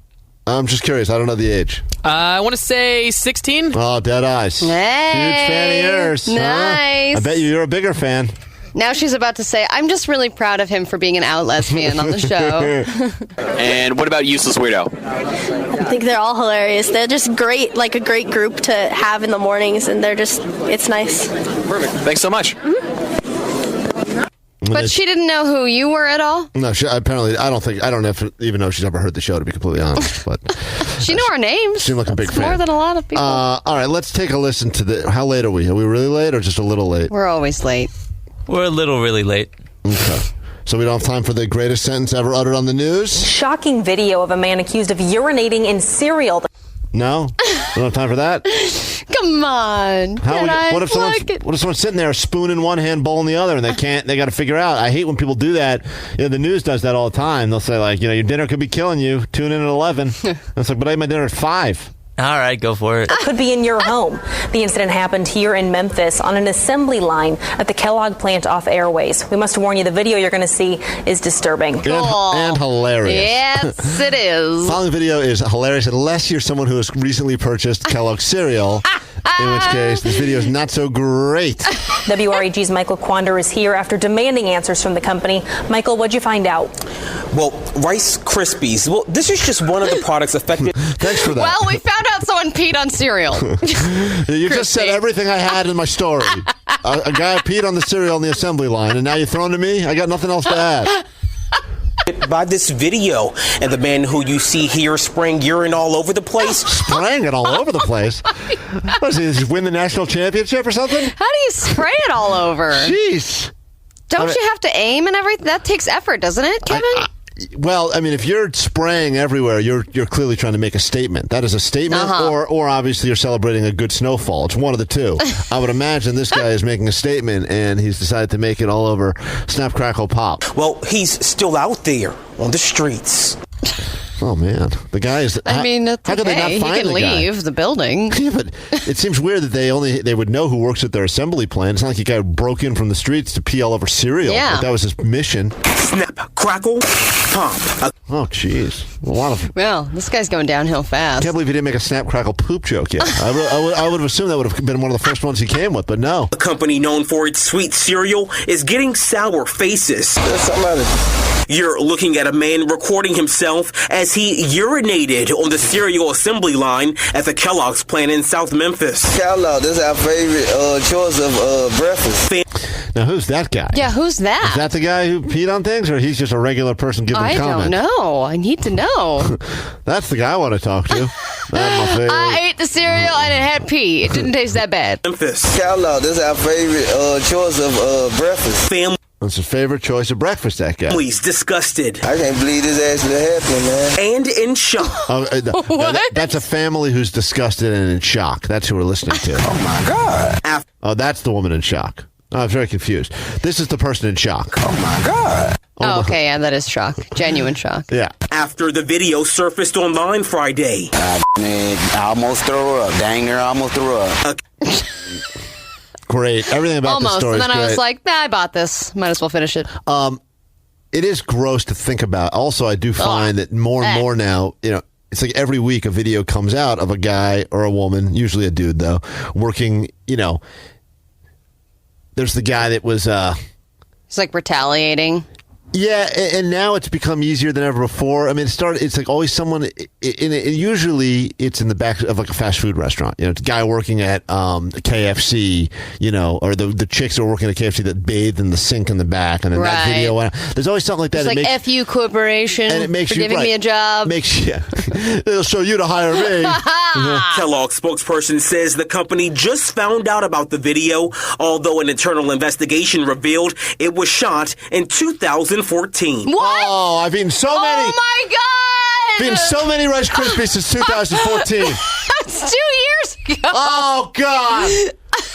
I'm just curious. I don't know the age. I want to say 16. Oh, Dead Eyes. Hey, huge fan of yours. Nice. Huh? I bet you're a bigger fan. Now she's about to say, I'm just really proud of him for being an out lesbian on the show. And what about Useless Weirdo? I think they're all hilarious. They're just great, like a great group to have in the mornings, and it's nice. Perfect. Thanks so much. But she didn't know who you were at all? No, apparently, I don't even know if she's ever heard the show, to be completely honest. But she knew our names. She seemed like a big fan. More than a lot of people. All right, let's take a listen to how late are we? Are we really late or just a little late? We're always late. We're a little really late. Okay. So we don't have time for the greatest sentence ever uttered on the news? Shocking video of a man accused of urinating in cereal. No? We don't have time for that? Come on. What if someone's sitting there, a spoon in one hand, bowl in the other, and they got to figure out. I hate when people do that. The news does that all the time. They'll say, like, your dinner could be killing you. Tune in at 11. It's like, but I had my dinner at 5. All right, go for it. It could be in your home. The incident happened here in Memphis on an assembly line at the Kellogg plant off Airways. We must warn you, the video you're going to see is disturbing. And hilarious. Yes, it is. The following video is hilarious unless you're someone who has recently purchased Kellogg cereal In which case, this video is not so great. WREG's Michael Quander is here after demanding answers from the company. Michael, what'd you find out? Well, Rice Krispies. Well, this is just one of the products affected. Thanks for that. Well, we found out someone peed on cereal. You just said everything I had in my story. A guy peed on the cereal on the assembly line, and now you're throwing to me? I got nothing else to add. By this video, and the man who you see here spraying urine all over the place. Spraying it all over the place? What is he, does he win the national championship or something? How do you spray it all over? Jeez. Don't you have to aim and everything? That takes effort, doesn't it, Kevin? Well, I mean, if you're spraying everywhere, you're clearly trying to make a statement. That is a statement, or obviously you're celebrating a good snowfall. It's one of the two. I would imagine this guy is making a statement, and he's decided to make it all over Snap, Crackle, Pop. Well, he's still out there on the streets. Oh, man. The guy is... I mean, it's how could they not okay. find He can the guy? leave the building. Yeah, but it seems weird that they would know who works at their assembly plant. It's not like a guy broke in from the streets to pee all over cereal. Yeah. Like that was his mission. Snap, Crackle, Pop. Oh, jeez. A lot of... Well, this guy's going downhill fast. Can't believe he didn't make a Snap, Crackle, Poop joke yet. I would have assumed that would have been one of the first ones he came with, but no. A company known for its sweet cereal is getting sour faces. You're looking at a man recording himself as he urinated on the cereal assembly line at the Kellogg's plant in South Memphis. Kellogg, this is our favorite choice of breakfast. Now, who's that guy? Yeah, who's that? Is that the guy who peed on things, or he's just a regular person giving I comments? don't know. I need to know. That's the guy I want to talk to. That's my favorite. I ate the cereal and it had pee. It didn't taste that bad. Memphis. Kellogg, this is our favorite choice of breakfast. That's his favorite choice of breakfast, that guy. Families disgusted. I can't believe this actually happened, man. And in shock. That's a family who's disgusted and in shock. That's who we're listening to. Oh, my God. Oh, that's the woman in shock. Oh, I'm very confused. This is the person in shock. Oh, my God. Oh, okay, yeah, that is shock. Genuine shock. Yeah. After the video surfaced online Friday. Man, I almost threw up. Dang near almost threw up. Great. Everything about this Almost. story And is then great. I was like, nah, I bought this. Might as well finish it. It is gross to think about. Also, I do find that more and more now, it's like every week a video comes out of a guy or a woman, usually a dude though, working, there's the guy that was... It's like retaliating. Yeah, and now it's become easier than ever before. I mean, it's like always someone, usually it's in the back of like a fast food restaurant. It's a guy working at KFC, or the chicks who are working at KFC that bathed in the sink in the back. And then that video went out. There's always something like that. It's like FU Corporation and it makes for you, giving me a job. It'll show you to hire me. Kellogg spokesperson says the company just found out about the video, although an internal investigation revealed it was shot in 2014. What? Oh, I've eaten so many. Oh my God! I've eaten so many Rice Krispies since 2014. That's 2 years ago. Oh God!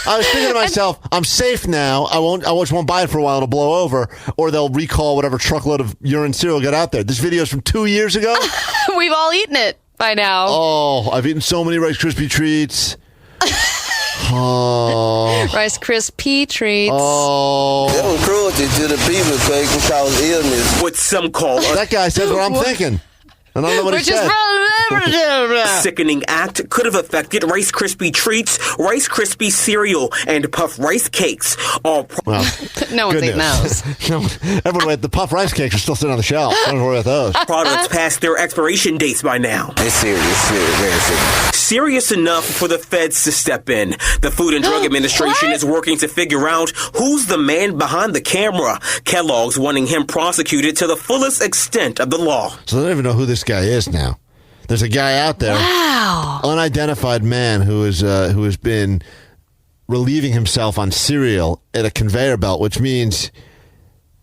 I was thinking to myself, I'm safe now. I just won't buy it for a while. It'll blow over, or they'll recall whatever truckload of urine cereal got out there. This video is from 2 years ago. We've all eaten it by now. Oh, I've eaten so many Rice Krispie treats. Oh. Rice Krispie treats. Oh. That was cruelty to the people because it can cause illness. What some call that guy says what I'm thinking. I don't know what he said. Sickening act could have affected Rice Krispie treats, Rice Krispie cereal, and Puff Rice cakes. All no one's eating those. Everyone, the Puff Rice cakes are still sitting on the shelf. Don't worry about those. Products past their expiration dates by now. It's serious, very serious. Serious enough for the feds to step in. The Food and Drug Administration is working to figure out who's the man behind the camera. Kellogg's wanting him prosecuted to the fullest extent of the law. So they don't even know who this guy is now. There's a guy out there, unidentified man who has been relieving himself on cereal at a conveyor belt, which means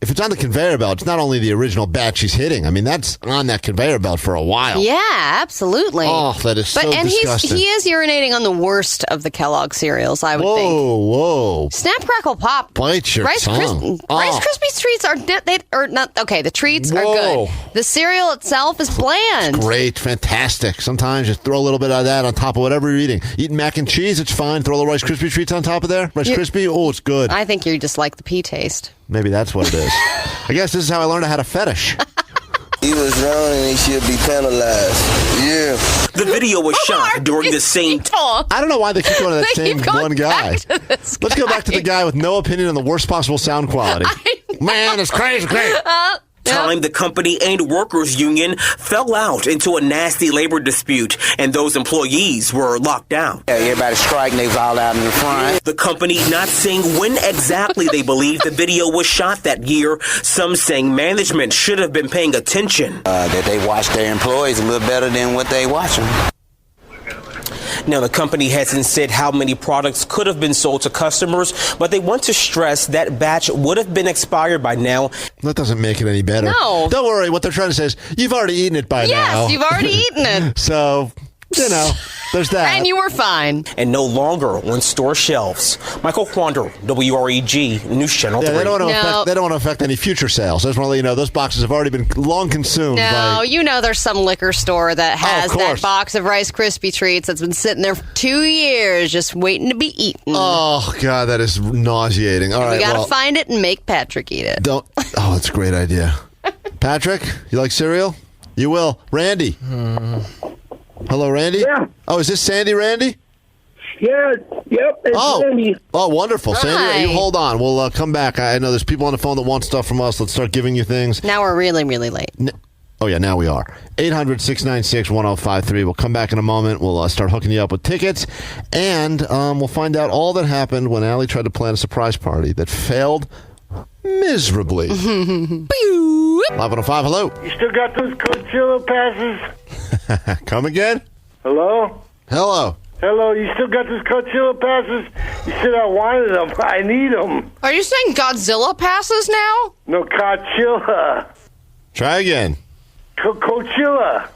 if it's on the conveyor belt, it's not only the original batch he's hitting. I mean, that's on that conveyor belt for a while. Yeah, absolutely. Oh, that is so disgusting. He is urinating on the worst of the Kellogg cereals, I would think. Whoa. Snap, Crackle, Pop. Bite your tongue. Rice Krispie treats are not okay. The treats are good. The cereal itself is bland. It's great, fantastic. Sometimes just throw a little bit of that on top of whatever you're eating. Eating mac and cheese, it's fine. Throw a little Rice Krispie treats on top of there. Rice Krispie, it's good. I think you just like the pea taste. Maybe that's what it is. I guess this is how I learned I had a fetish. He was wrong and he should be penalized. Yeah. The video was shot during the same time. I don't know why they keep going to that same one guy. Let's go back to the guy with no opinion on the worst possible sound quality. Man, it's crazy. time. The company and workers union fell out into a nasty labor dispute, and those employees were locked down. Yeah, everybody striking, they was all out in the front. The company not saying when exactly they believe the video was shot that year. Some saying management should have been paying attention. That they watch their employees a little better than what they watch them. Now, the company hasn't said how many products could have been sold to customers, but they want to stress that batch would have been expired by now. That doesn't make it any better. No. Don't worry. What they're trying to say is, you've already eaten it by now. Yes, you've already eaten it. So, you know, there's that. And you were fine. And no longer on store shelves. Michael Quander, WREG, News Channel 3. They don't want to affect any future sales. I just want to let you know, those boxes have already been long consumed. No, you know there's some liquor store that has that box of Rice Krispie treats that's been sitting there for 2 years just waiting to be eaten. Oh, God, that is nauseating. All right, we got to find it and make Patrick eat it. Oh, that's a great idea. Patrick, you like cereal? You will. Randy. Hello, Randy? Yeah. Oh, is this Sandy Randy? Yeah, yep, it's Randy. Oh, wonderful. Hi. Sandy, you hold on. We'll come back. I know there's people on the phone that want stuff from us. Let's start giving you things. Now we're really, really late. Oh, yeah, now we are. 800-696-1053. We'll come back in a moment. We'll start hooking you up with tickets. And we'll find out all that happened when Allie tried to plan a surprise party that failed miserably. 505, hello. You still got those Coachella passes? Come again? Hello? Hello. Hello, you still got those Coachella passes? You said I wanted them. I need them. Are you saying Godzilla passes now? No, Coachella. Try again. Coachella.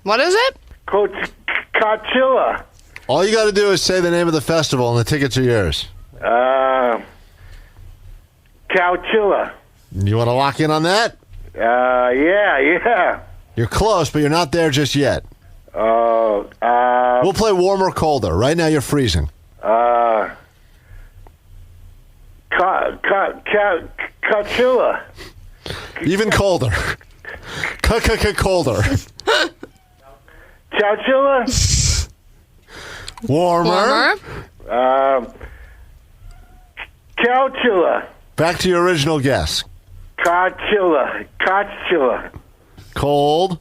What is it? Coachella. All you got to do is say the name of the festival, and the tickets are yours. Coachella. You want to lock in on that? Yeah. You're close, but you're not there just yet. We'll play warmer or colder. Right now, you're freezing. Coachella. Even colder. Colder. Coachella. Warmer. Coachella. Back to your original guess. Coachella. Cold.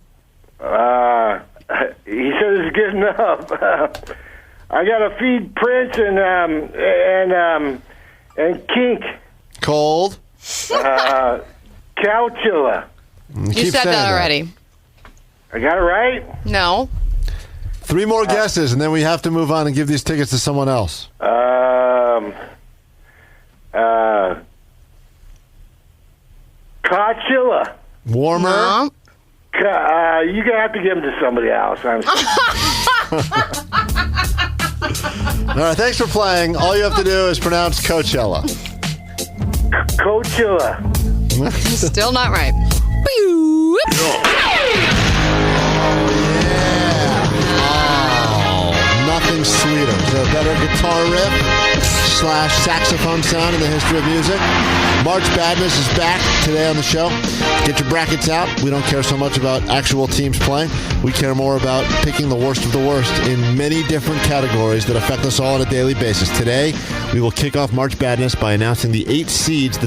He said it's good enough. I gotta feed Prince and Kink. Cold. Coachella. You said that already. I got it right? No. 3 more guesses, and then we have to move on and give these tickets to someone else. Coachella. Warmer. No. You're gonna have to give them to somebody else. I'm All right, thanks for playing. All you have to do is pronounce Coachella. Coachella. Still not right. Nothing sweeter. Is there a better guitar riff / saxophone sound in the history of music? March Madness is back today on the show. Get your brackets out. We don't care so much about actual teams playing. We care more about picking the worst of the worst in many different categories that affect us all on a daily basis. Today, we will kick off March Madness by announcing the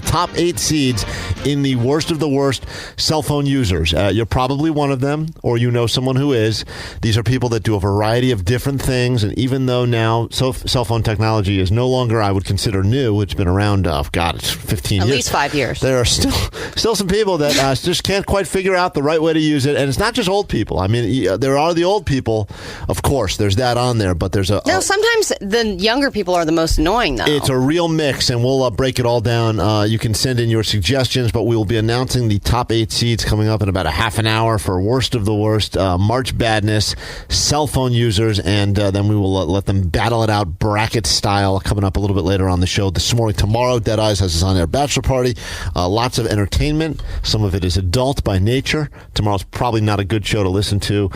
top 8 seeds in the worst of the worst cell phone users. You're probably one of them, or you know someone who is. These are people that do a variety of different things, and even though now cell phone technology is no longer, I would consider, new, it's been around, it's 15 years. At least 5 years. There are still some people that just can't quite figure out the right way to use it, and it's not just old people. I mean, there are the old people, of course, there's that on there, but there's sometimes the younger people are the most annoying, though. It's a real mix, and we'll break it all down. You can send in your suggestions, but we will be announcing the top 8 seeds coming up in about a half an hour for worst of the worst, March Madness, cell phone users, and then we will let them battle it out bracket style coming up a little bit later on the show this morning. Tomorrow, Dead Eyes has his on-air bachelor party. Lots of entertainment. Some of it is adult by nature. Tomorrow's probably not a good show to listen to.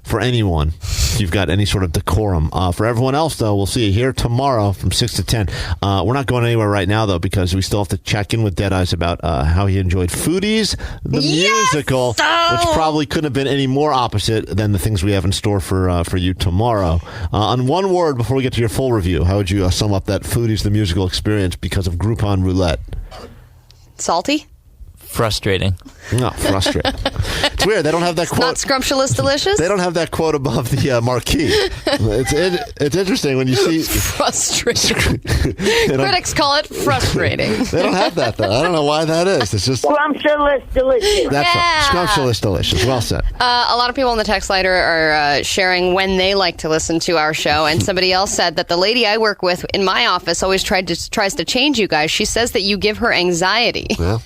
for anyone. If you've got any sort of decorum. For everyone else, though, we'll see you here tomorrow from 6 to 10. We're not going anywhere right now, though, because we still have to check in with Deadeyes about how he enjoyed Foodies, the musical, which probably couldn't have been any more opposite than the things we have in store for you tomorrow. On one word, before we get to your full review, how would you sum up that Foodies, the musical experience because of Groupon Roulette? Salty? Frustrating. No, frustrating. It's weird. They don't have that quote. Not scrumptious delicious? They don't have that quote above the marquee. It's interesting when you see... Frustrating. Critics call it frustrating. They don't have that, though. I don't know why that is. It's just... Scrumptious delicious. That's right. Scrumptious delicious. Well said. A lot of people in the text line are sharing when they like to listen to our show, and somebody else said that the lady I work with in my office always tries to change you guys. She says that you give her anxiety. Well,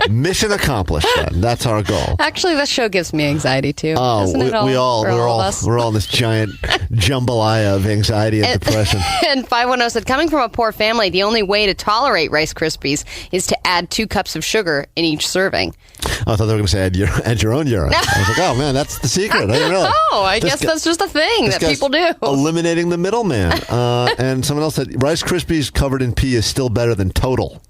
mission accomplished, then. That's our goal. Actually, this show gives me anxiety, too. Oh, Isn't it we're all in this giant jambalaya of anxiety and depression. And 510 said, coming from a poor family, the only way to tolerate Rice Krispies is to add 2 cups of sugar in each serving. I thought they were going to say add your own urine. I was like, oh, man, that's the secret. I didn't realize. Oh, I guess that's just a thing that people do. Eliminating the middleman. And someone else said, Rice Krispies covered in pee is still better than Total.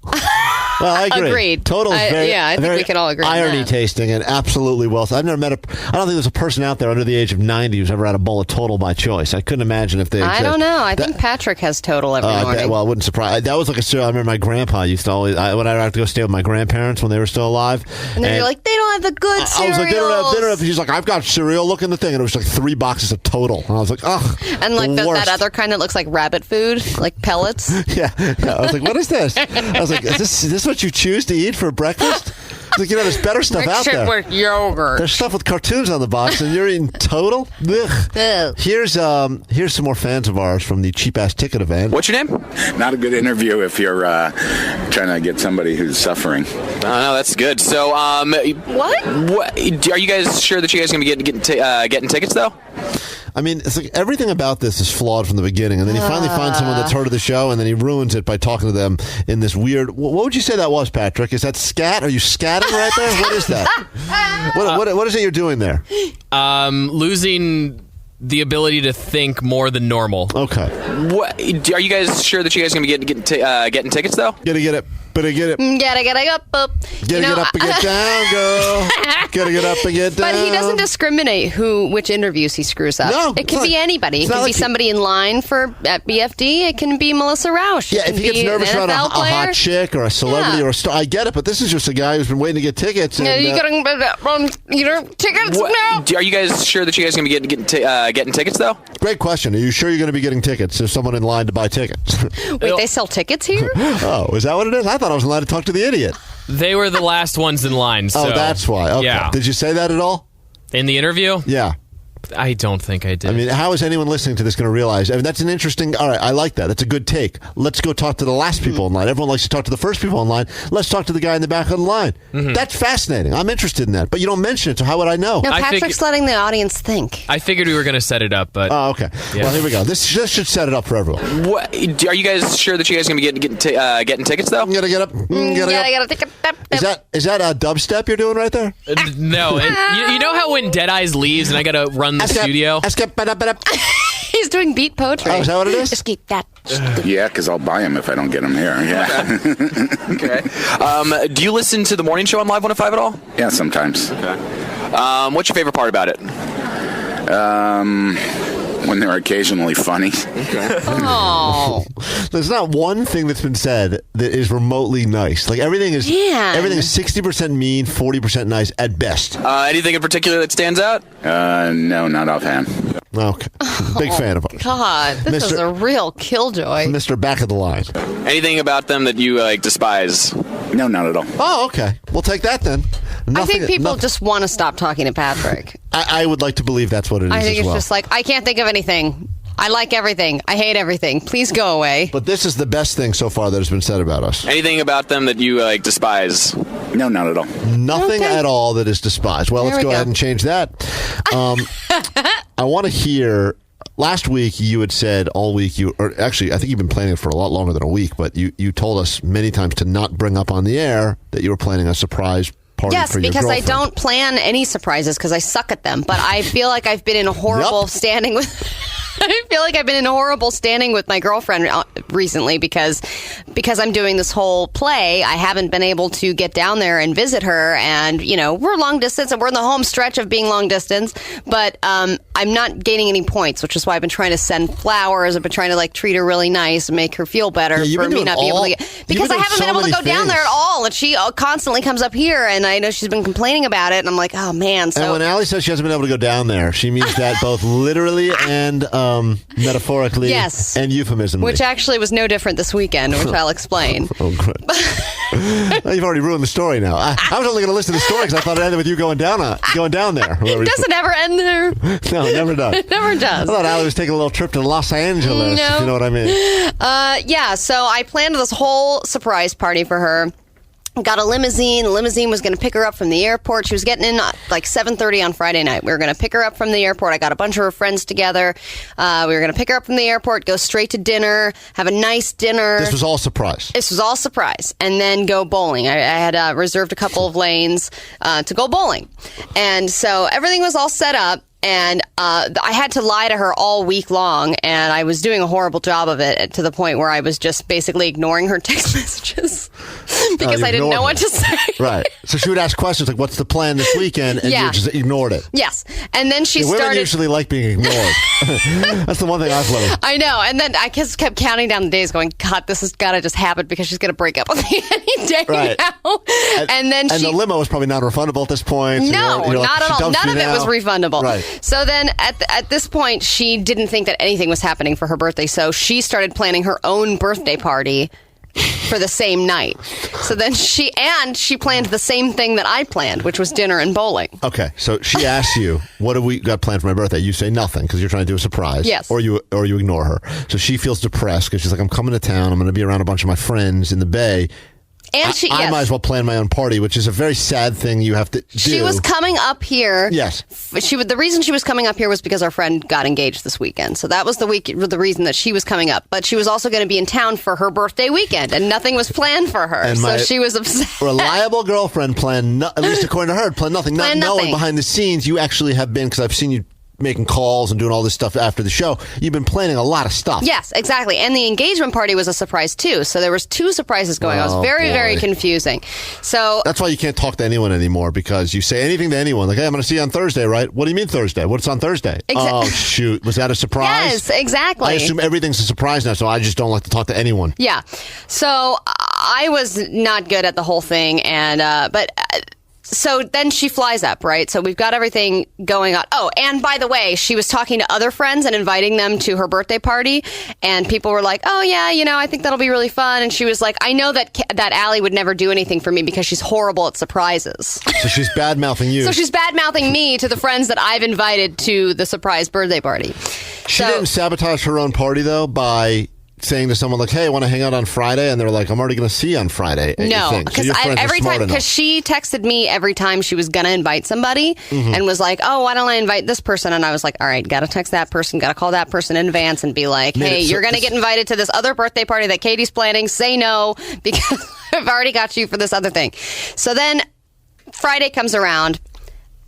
Well, I agree. Agreed. Total is very, I think we can all agree on irony that. tasting and absolutely well. I've never met I don't think there's a person out there under the age of 90 who's ever had a bowl of Total by choice. I couldn't imagine if they exist. I don't know. I think Patrick has Total every morning. Well, it wouldn't surprise. That was like a cereal. I remember my grandpa used to always, when I had to go stay with my grandparents when they were still alive. And then you're like, they don't have the good cereals. I was like, they don't have. He's like, I've got cereal. Look in the thing. And it was like 3 boxes of Total. And I was like, ugh. And like that other kind that looks like rabbit food, like pellets. Yeah. I was like, what is this? I was like, is this what you choose to eat for breakfast? It's like, there's better stuff out there. With yogurt. There's stuff with cartoons on the box, and you're eating Total? Ugh. Here's some more fans of ours from the Cheap Ass Ticket event. What's your name? Not a good interview if you're trying to get somebody who's suffering. No, that's good. So, what? Are you guys sure that you guys are going to be getting tickets, though? I mean, it's like everything about this is flawed from the beginning, and then he finally finds someone that's heard of the show, and then he ruins it by talking to them in this weird... What would you say that was, Patrick? Is that scat? Are you scatting right there? What is that? What is it you're doing there? Losing the ability to think more than normal. Okay. Are you guys sure that you guys are going to be getting tickets, though? Gotta get it. Gotta get up. Gotta get up and get down, girl. Gotta get up and get down. But he doesn't discriminate which interviews he screws up. No, it can be anybody. It can be somebody in line at BFD. It can be Melissa Rausch. Yeah, if he gets nervous around a hot chick or a celebrity or a star, I get it. But this is just a guy who's been waiting to get tickets. And, you got tickets now. Are you guys sure that you guys are going to be getting tickets, though? Great question. Are you sure you're going to be getting tickets? There's someone in line to buy tickets. Wait, they sell tickets here? Oh, is that what it is? I thought I was allowed to talk to the idiot. They were the last ones in line. So, oh, that's why. Okay. Yeah. Did you say that at all? In the interview? Yeah. I don't think I did. I mean, how is anyone listening to this going to realize? I mean, that's an interesting... All right, I like that. That's a good take. Let's go talk to the last people in line. Everyone likes to talk to the first people in line. Let's talk to the guy in the back of the line. Mm-hmm. That's fascinating. I'm interested in that. But you don't mention it, so how would I know? No, Patrick's letting the audience think. I figured we were going to set it up, but... Oh, okay. Yeah. Well, here we go. This should set it up for everyone. Are you guys sure that you guys are going to be getting tickets, though? Gotta get up. Gotta take a... Is that a dubstep you're doing right there? No. You know how when Deadeyes leaves and I got to run the studio? He's doing beat poetry. Oh, is that what it is? Just keep that. Yeah, because I'll buy them if I don't get them here. Yeah. Okay. Do you listen to the morning show on Live 105 at all? Yeah, sometimes. Okay. What's your favorite part about it? When they're occasionally funny. Okay. Oh. There's not one thing that's been said that is remotely nice. Like everything is 60% mean, 40% nice at best. Anything in particular that stands out? No, not offhand. Okay. Big fan of ours. God, this is a real killjoy. Mr. Back of the line. Anything about them that you despise? No, not at all. Oh, okay. We'll take that then. I think people just want to stop talking to Patrick. I would like to believe that's what it is. I think it's just like, I can't think of anything. I like everything. I hate everything. Please go away. But this is the best thing so far that has been said about us. Anything about them that you despise? No, not at all. Nothing at all that is despised. Well, let's go ahead and change that. I want to hear... Last week, you had said all week, actually, I think you've been planning it for a lot longer than a week, but you told us many times to not bring up on the air that you were planning a surprise party Yes, for your because I girlfriend. don't plan any surprises because I suck at them. But I feel like I've been in a horrible standing with. I feel like I've been in a horrible standing with my girlfriend recently because I'm doing this whole play. I haven't been able to get down there and visit her, and we're long distance and we're in the home stretch of being long distance. But I'm not gaining any points, which is why I've been trying to send flowers. I've been trying to treat her really nice and make her feel better for me not being able to get because I haven't been able to go down there at all. And she constantly comes up here, and I know she's been complaining about it. And I'm like, oh man. So and when Allie says she hasn't been able to go down there, she means that both literally and metaphorically, yes, and euphemismically. Which actually was no different this weekend, which I'll explain. Oh, good. You've already ruined the story now. I was only going to listen to the story because I thought it ended with you going down there. It doesn't ever end there. No, it never does. It never does. I thought Allie was taking a little trip to Los Angeles, no. if you know what I mean. Yeah, so I planned this whole surprise party for her. Got a limousine. The limousine was going to pick her up from the airport. She was getting in 7:30 on Friday night. We were going to pick her up from the airport. I got a bunch of her friends together. We were going to pick her up from the airport, go straight to dinner, have a nice dinner. This was all surprise. This was all surprise. And then go bowling. I had reserved a couple of lanes to go bowling. And so everything was all set up. And I had to lie to her all week long, and I was doing a horrible job of it to the point where I was just basically ignoring her text messages because I didn't know what to say. Right. So she would ask questions like, what's the plan this weekend? And you just ignored it. Yes. And then she women started... usually like being ignored. That's the one thing I've learned. I know. And then I just kept counting down the days going, God, this has got to just happen because she's going to break up with me any day now. And then the limo was probably not refundable at this point. So no, not at all. None of it was refundable. Right. So then at this point, she didn't think that anything was happening for her birthday. So she started planning her own birthday party for the same night. So then she planned the same thing that I planned, which was dinner and bowling. Okay. So she asks you, what have we got planned for my birthday? You say nothing because you're trying to do a surprise. Yes. Or you ignore her. So she feels depressed because she's like, I'm coming to town. I'm going to be around a bunch of my friends in the Bay. And I might as well plan my own party, which is a very sad thing you have to do. She was coming up here. Yes. The reason she was coming up here was because our friend got engaged this weekend. So that was the reason that she was coming up. But she was also going to be in town for her birthday weekend, and nothing was planned for her. And so she was upset. Reliable girlfriend planned, at least according to her, planned nothing. Not knowing behind the scenes you actually have been, because I've seen you making calls and doing all this stuff after the show. You've been planning a lot of stuff. Yes, exactly. And the engagement party was a surprise too. So there was 2 surprises going on. It was very, very confusing. So that's why you can't talk to anyone anymore, because you say anything to anyone. Like, hey, I'm going to see you on Thursday, right? What do you mean Thursday? What's on Thursday? Oh, shoot. Was that a surprise? Yes, exactly. I assume everything's a surprise now, so I just don't like to talk to anyone. Yeah. So I was not good at the whole thing. So then she flies up, right? So we've got everything going on. Oh, and by the way, she was talking to other friends and inviting them to her birthday party. And people were like, oh, yeah, I think that'll be really fun. And she was like, I know that Allie would never do anything for me because she's horrible at surprises. So she's bad-mouthing you. So she's bad-mouthing me to the friends that I've invited to the surprise birthday party. She didn't sabotage her own party, though, by saying to someone like, hey, I want to hang out on Friday, and they're like, I'm already going to see you on Friday. No, because she texted me every time she was going to invite somebody and was like, oh, why don't I invite this person? And I was like, all right, got to text that person, got to call that person in advance and be like, hey, you're going to get invited to this other birthday party that Katie's planning. Say no, because I've already got you for this other thing. So then Friday comes around.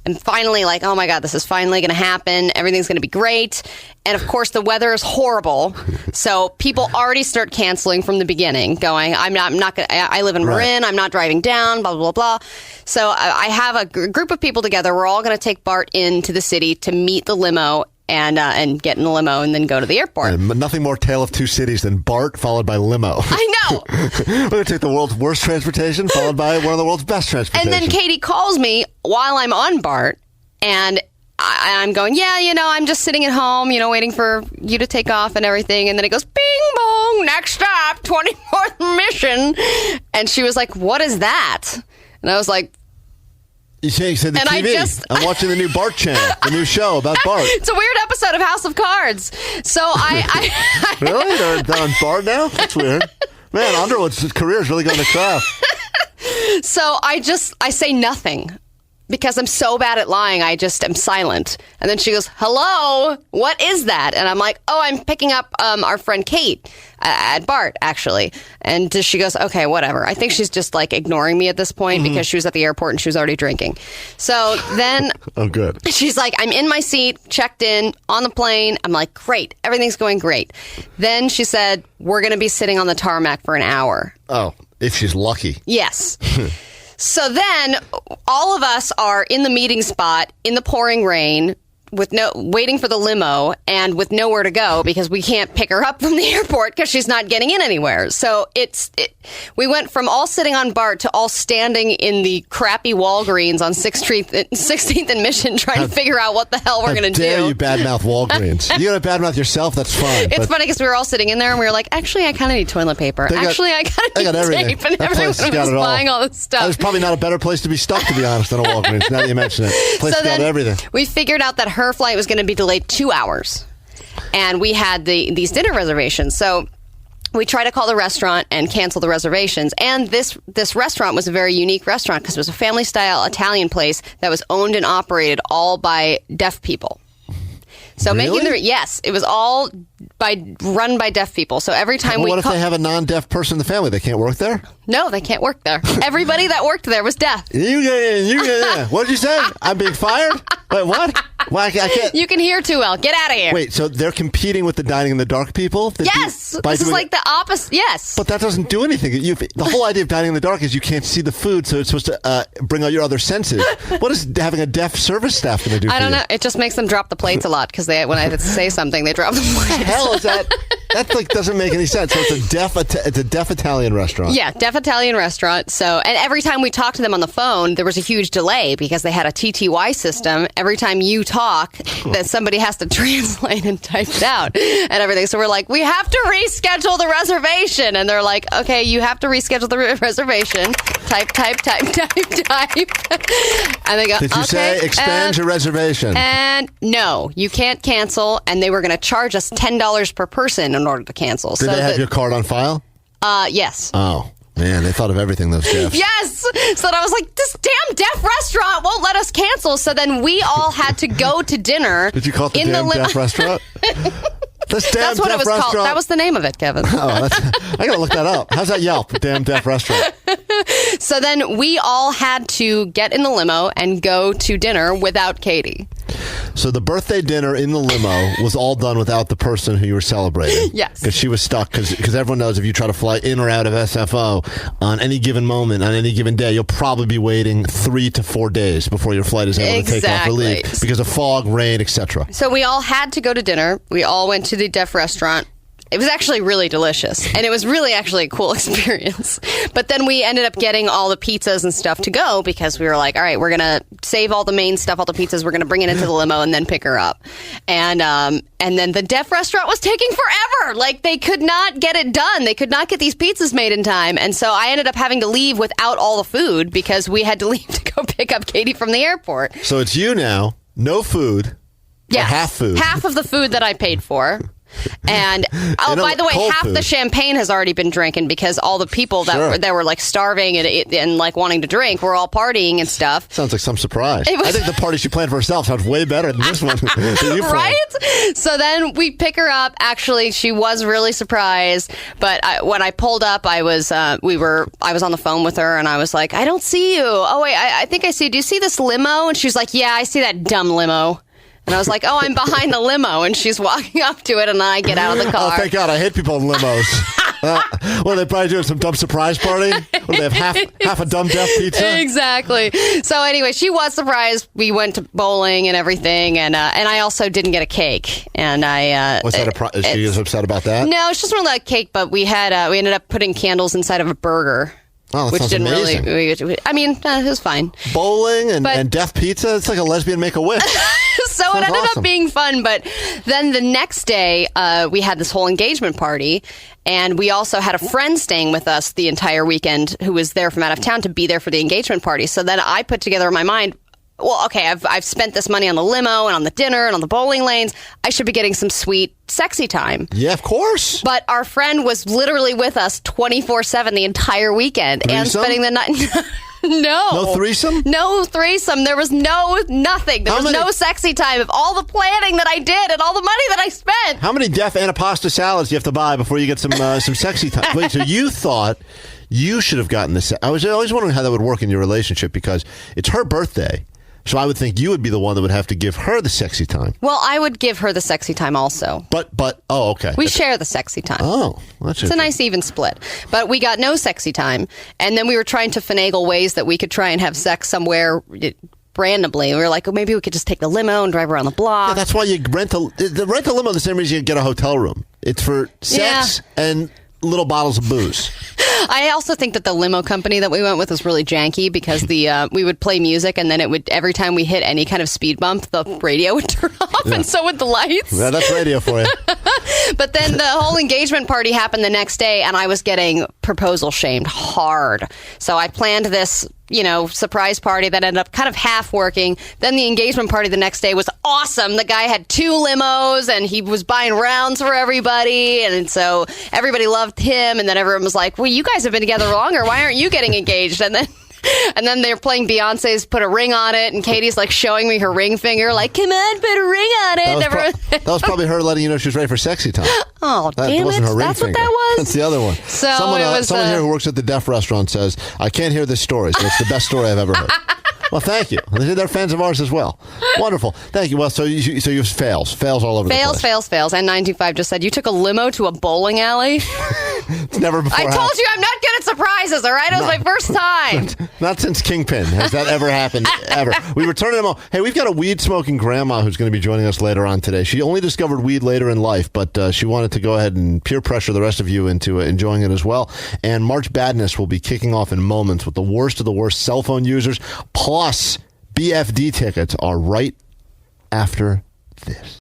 And finally, like, oh my God, this is finally going to happen. Everything's going to be great. And of course, the weather is horrible. So people already start canceling from the beginning, going, I live in Marin. I'm not driving down, blah, blah, blah. So I have a group of people together. We're all going to take Bart into the city to meet the limo and get in the limo and then go to the airport. And nothing more tale of 2 cities than Bart followed by limo. I know. We're going to take the world's worst transportation followed by one of the world's best transportation. And then Katie calls me while I'm on Bart, and I'm going, I'm just sitting at home, waiting for you to take off and everything. And then it goes, bing bong, next stop, 24th mission. And she was like, what is that? And I was like, You said the TV. I'm watching the new Bart channel, the new show about Bart. It's a weird episode of House of Cards. So I Really? They're on Bart now? That's weird. Man, Underwood's career is really going to crap. So I say nothing because I'm so bad at lying, I just am silent. And then she goes, hello, what is that? And I'm like, oh, I'm picking up our friend Kate at BART, actually. And she goes, okay, whatever. I think she's just like ignoring me at this point because she was at the airport and she was already drinking. So then oh, good. She's like, I'm in my seat, checked in, on the plane. I'm like, great. Everything's going great. Then she said, we're going to be sitting on the tarmac for an hour. Oh, if she's lucky. Yes. So then all of us are in the meeting spot in the pouring rain waiting for the limo and with nowhere to go because we can't pick her up from the airport because she's not getting in anywhere. So we went from all sitting on BART to all standing in the crappy Walgreens on 16th and Mission trying to figure out what the hell we're going to do. How dare you badmouth Walgreens? You got to badmouth yourself, that's fine. It's funny because we were all sitting in there and we were like, actually, I kind of need toilet paper. I kind of need tape. And everyone was buying all this stuff. There's probably not a better place to be stuck, to be honest, than a Walgreens, now that you mention it. Place got everything. We figured out that her flight was going to be delayed 2 hours. And we had these dinner reservations. So we tried to call the restaurant and cancel the reservations. And this restaurant was a very unique restaurant because it was a family-style Italian place that was owned and operated all by deaf people. So really? yes, it was all run by deaf people. So every time what if they have a non-deaf person in the family? They can't work there? No, they can't work there. Everybody that worked there was deaf. You get in. What did you say? I'm being fired? Wait, what? Why I can't? You can hear too well. Get out of here. Wait, so they're competing with the dining in the dark people? Yes. This is like the opposite. Yes. But that doesn't do anything. The whole idea of dining in the dark is you can't see the food, so it's supposed to bring out your other senses. What is having a deaf service staff going to do for you? I don't know. It just makes them drop the plates a lot because when I have to say something, they drop the plates. What the hell is that? That like doesn't make any sense. So it's a deaf Italian restaurant. Yeah, deaf Italian restaurant. So, and every time we talked to them on the phone, there was a huge delay because they had a TTY system. Every time you talk, that somebody has to translate and type it out and everything. So we're like, we have to reschedule the reservation, and they're like, okay, you have to reschedule the reservation. Type. And they go, did you say expand your reservation? And no, you can't cancel. And they were going to charge us $10 per person in order to cancel. Did they have your card on file? Yes. Oh, man, they thought of everything, those deafs. Yes! So then I was like, this damn deaf restaurant won't let us cancel. So then we all had to go to dinner. Did you call it the damn deaf restaurant? That's what it was restaurant. called. That was the name of it, Kevin. I got to look that up. How's that Yelp? The damn deaf restaurant. So then we all had to get in the limo and go to dinner without Katie. So the birthday dinner in the limo was all done without the person who you were celebrating. Yes. Because she was stuck. Because everyone knows if you try to fly in or out of SFO on any given moment, on any given day, you'll probably be waiting 3 to 4 days before your flight is able to take off or leave. Because of fog, rain, etc. So we all had to go to dinner. We all went to the deaf restaurant. It was actually really delicious, and it was really actually a cool experience. But then we ended up getting all the pizzas and stuff to go because we were like, all right, we're going to save all the main stuff, all the pizzas. We're going to bring it into the limo and then pick her up. And then the deaf restaurant was taking forever. Like, they could not get it done. They could not get these pizzas made in time. And so I ended up having to leave without all the food because we had to leave to go pick up Katie from the airport. So it's you now, no food, yes, half food. Half of the food that I paid for. And by the way, half the champagne has already been drinking because all the people that were like starving and like wanting to drink were all partying and stuff. Sounds like some surprise. I think the party she planned for herself sounds way better than this one. Right? So then we pick her up. Actually, she was really surprised. But when I pulled up, I was on the phone with her and I was like, I don't see you. Oh wait, I think I see you. Do you see this limo? And she's like, yeah, I see that dumb limo. And I was like, oh, I'm behind the limo. And she's walking up to it, and I get out of the car. Oh, thank God. I hate people in limos. Well, they probably doing some dumb surprise party? Or they have half a dumb deaf pizza? Exactly. So anyway, she was surprised. We went to bowling and everything, and I also didn't get a cake. And was that is she upset about that? No, it's just really like cake, but we ended up putting candles inside of a burger. Oh, that sounds amazing. It was fine. Bowling and deaf pizza? It's like a lesbian Make-A-Wish. So it ended up being fun. But then the next day, we had this whole engagement party. And we also had a friend staying with us the entire weekend who was there from out of town to be there for the engagement party. So then I put together in my mind, well, okay, I've spent this money on the limo and on the dinner and on the bowling lanes. I should be getting some sweet, sexy time. Yeah, of course. But our friend was literally with us 24/7 the entire weekend and spending the night. No. No threesome? No threesome. There was nothing. There was no sexy time of all the planning that I did and all the money that I spent. How many deaf antipasta salads do you have to buy before you get some sexy time? Wait, so you thought you should have gotten this? I was always wondering how that would work in your relationship because it's her birthday. So I would think you would be the one that would have to give her the sexy time. Well, I would give her the sexy time also. But oh, okay. We share the sexy time. Oh, that's it's a nice even split. But we got no sexy time, and then we were trying to finagle ways that we could try and have sex somewhere randomly. We were like, maybe we could just take the limo and drive around the block. Yeah, that's why you rent a limo the same reason you get a hotel room. It's for sex and little bottles of booze. I also think that the limo company that we went with was really janky because we would play music and then it would every time we hit any kind of speed bump, the radio would turn off and so would the lights. Yeah, that's radio for you. But then the whole engagement party happened the next day and I was getting proposal shamed hard. So I planned this, surprise party that ended up kind of half working. Then the engagement party the next day was awesome. The guy had 2 limos and he was buying rounds for everybody. And so everybody loved him. And then everyone was like, well, you guys have been together longer. Why aren't you getting engaged? And then they're playing Beyonce's Put a Ring on It. And Katie's like showing me her ring finger, like, come on, put a ring on it. That was probably her letting you know she was ready for sexy time. Oh, damn wasn't it. her ring That's finger. what that was? That's the other one. So someone here who works at the deaf restaurant says, I can't hear this story, so it's the best story I've ever heard. Well, thank you. They're fans of ours as well. Wonderful. Thank you. Well, so you fails all over the place. Fails. And 925 just said, you took a limo to a bowling alley? It's never before I told you I'm not good at surprises, all right? It was my first time. Not since Kingpin has that ever happened, ever. We were turning them on. Hey, we've got a weed-smoking grandma who's going to be joining us later on today. She only discovered weed later in life, but she wanted to go ahead and peer pressure the rest of you into enjoying it as well. And March Badness will be kicking off in moments with the worst of the worst cell phone users. Plus, BFD tickets are right after this.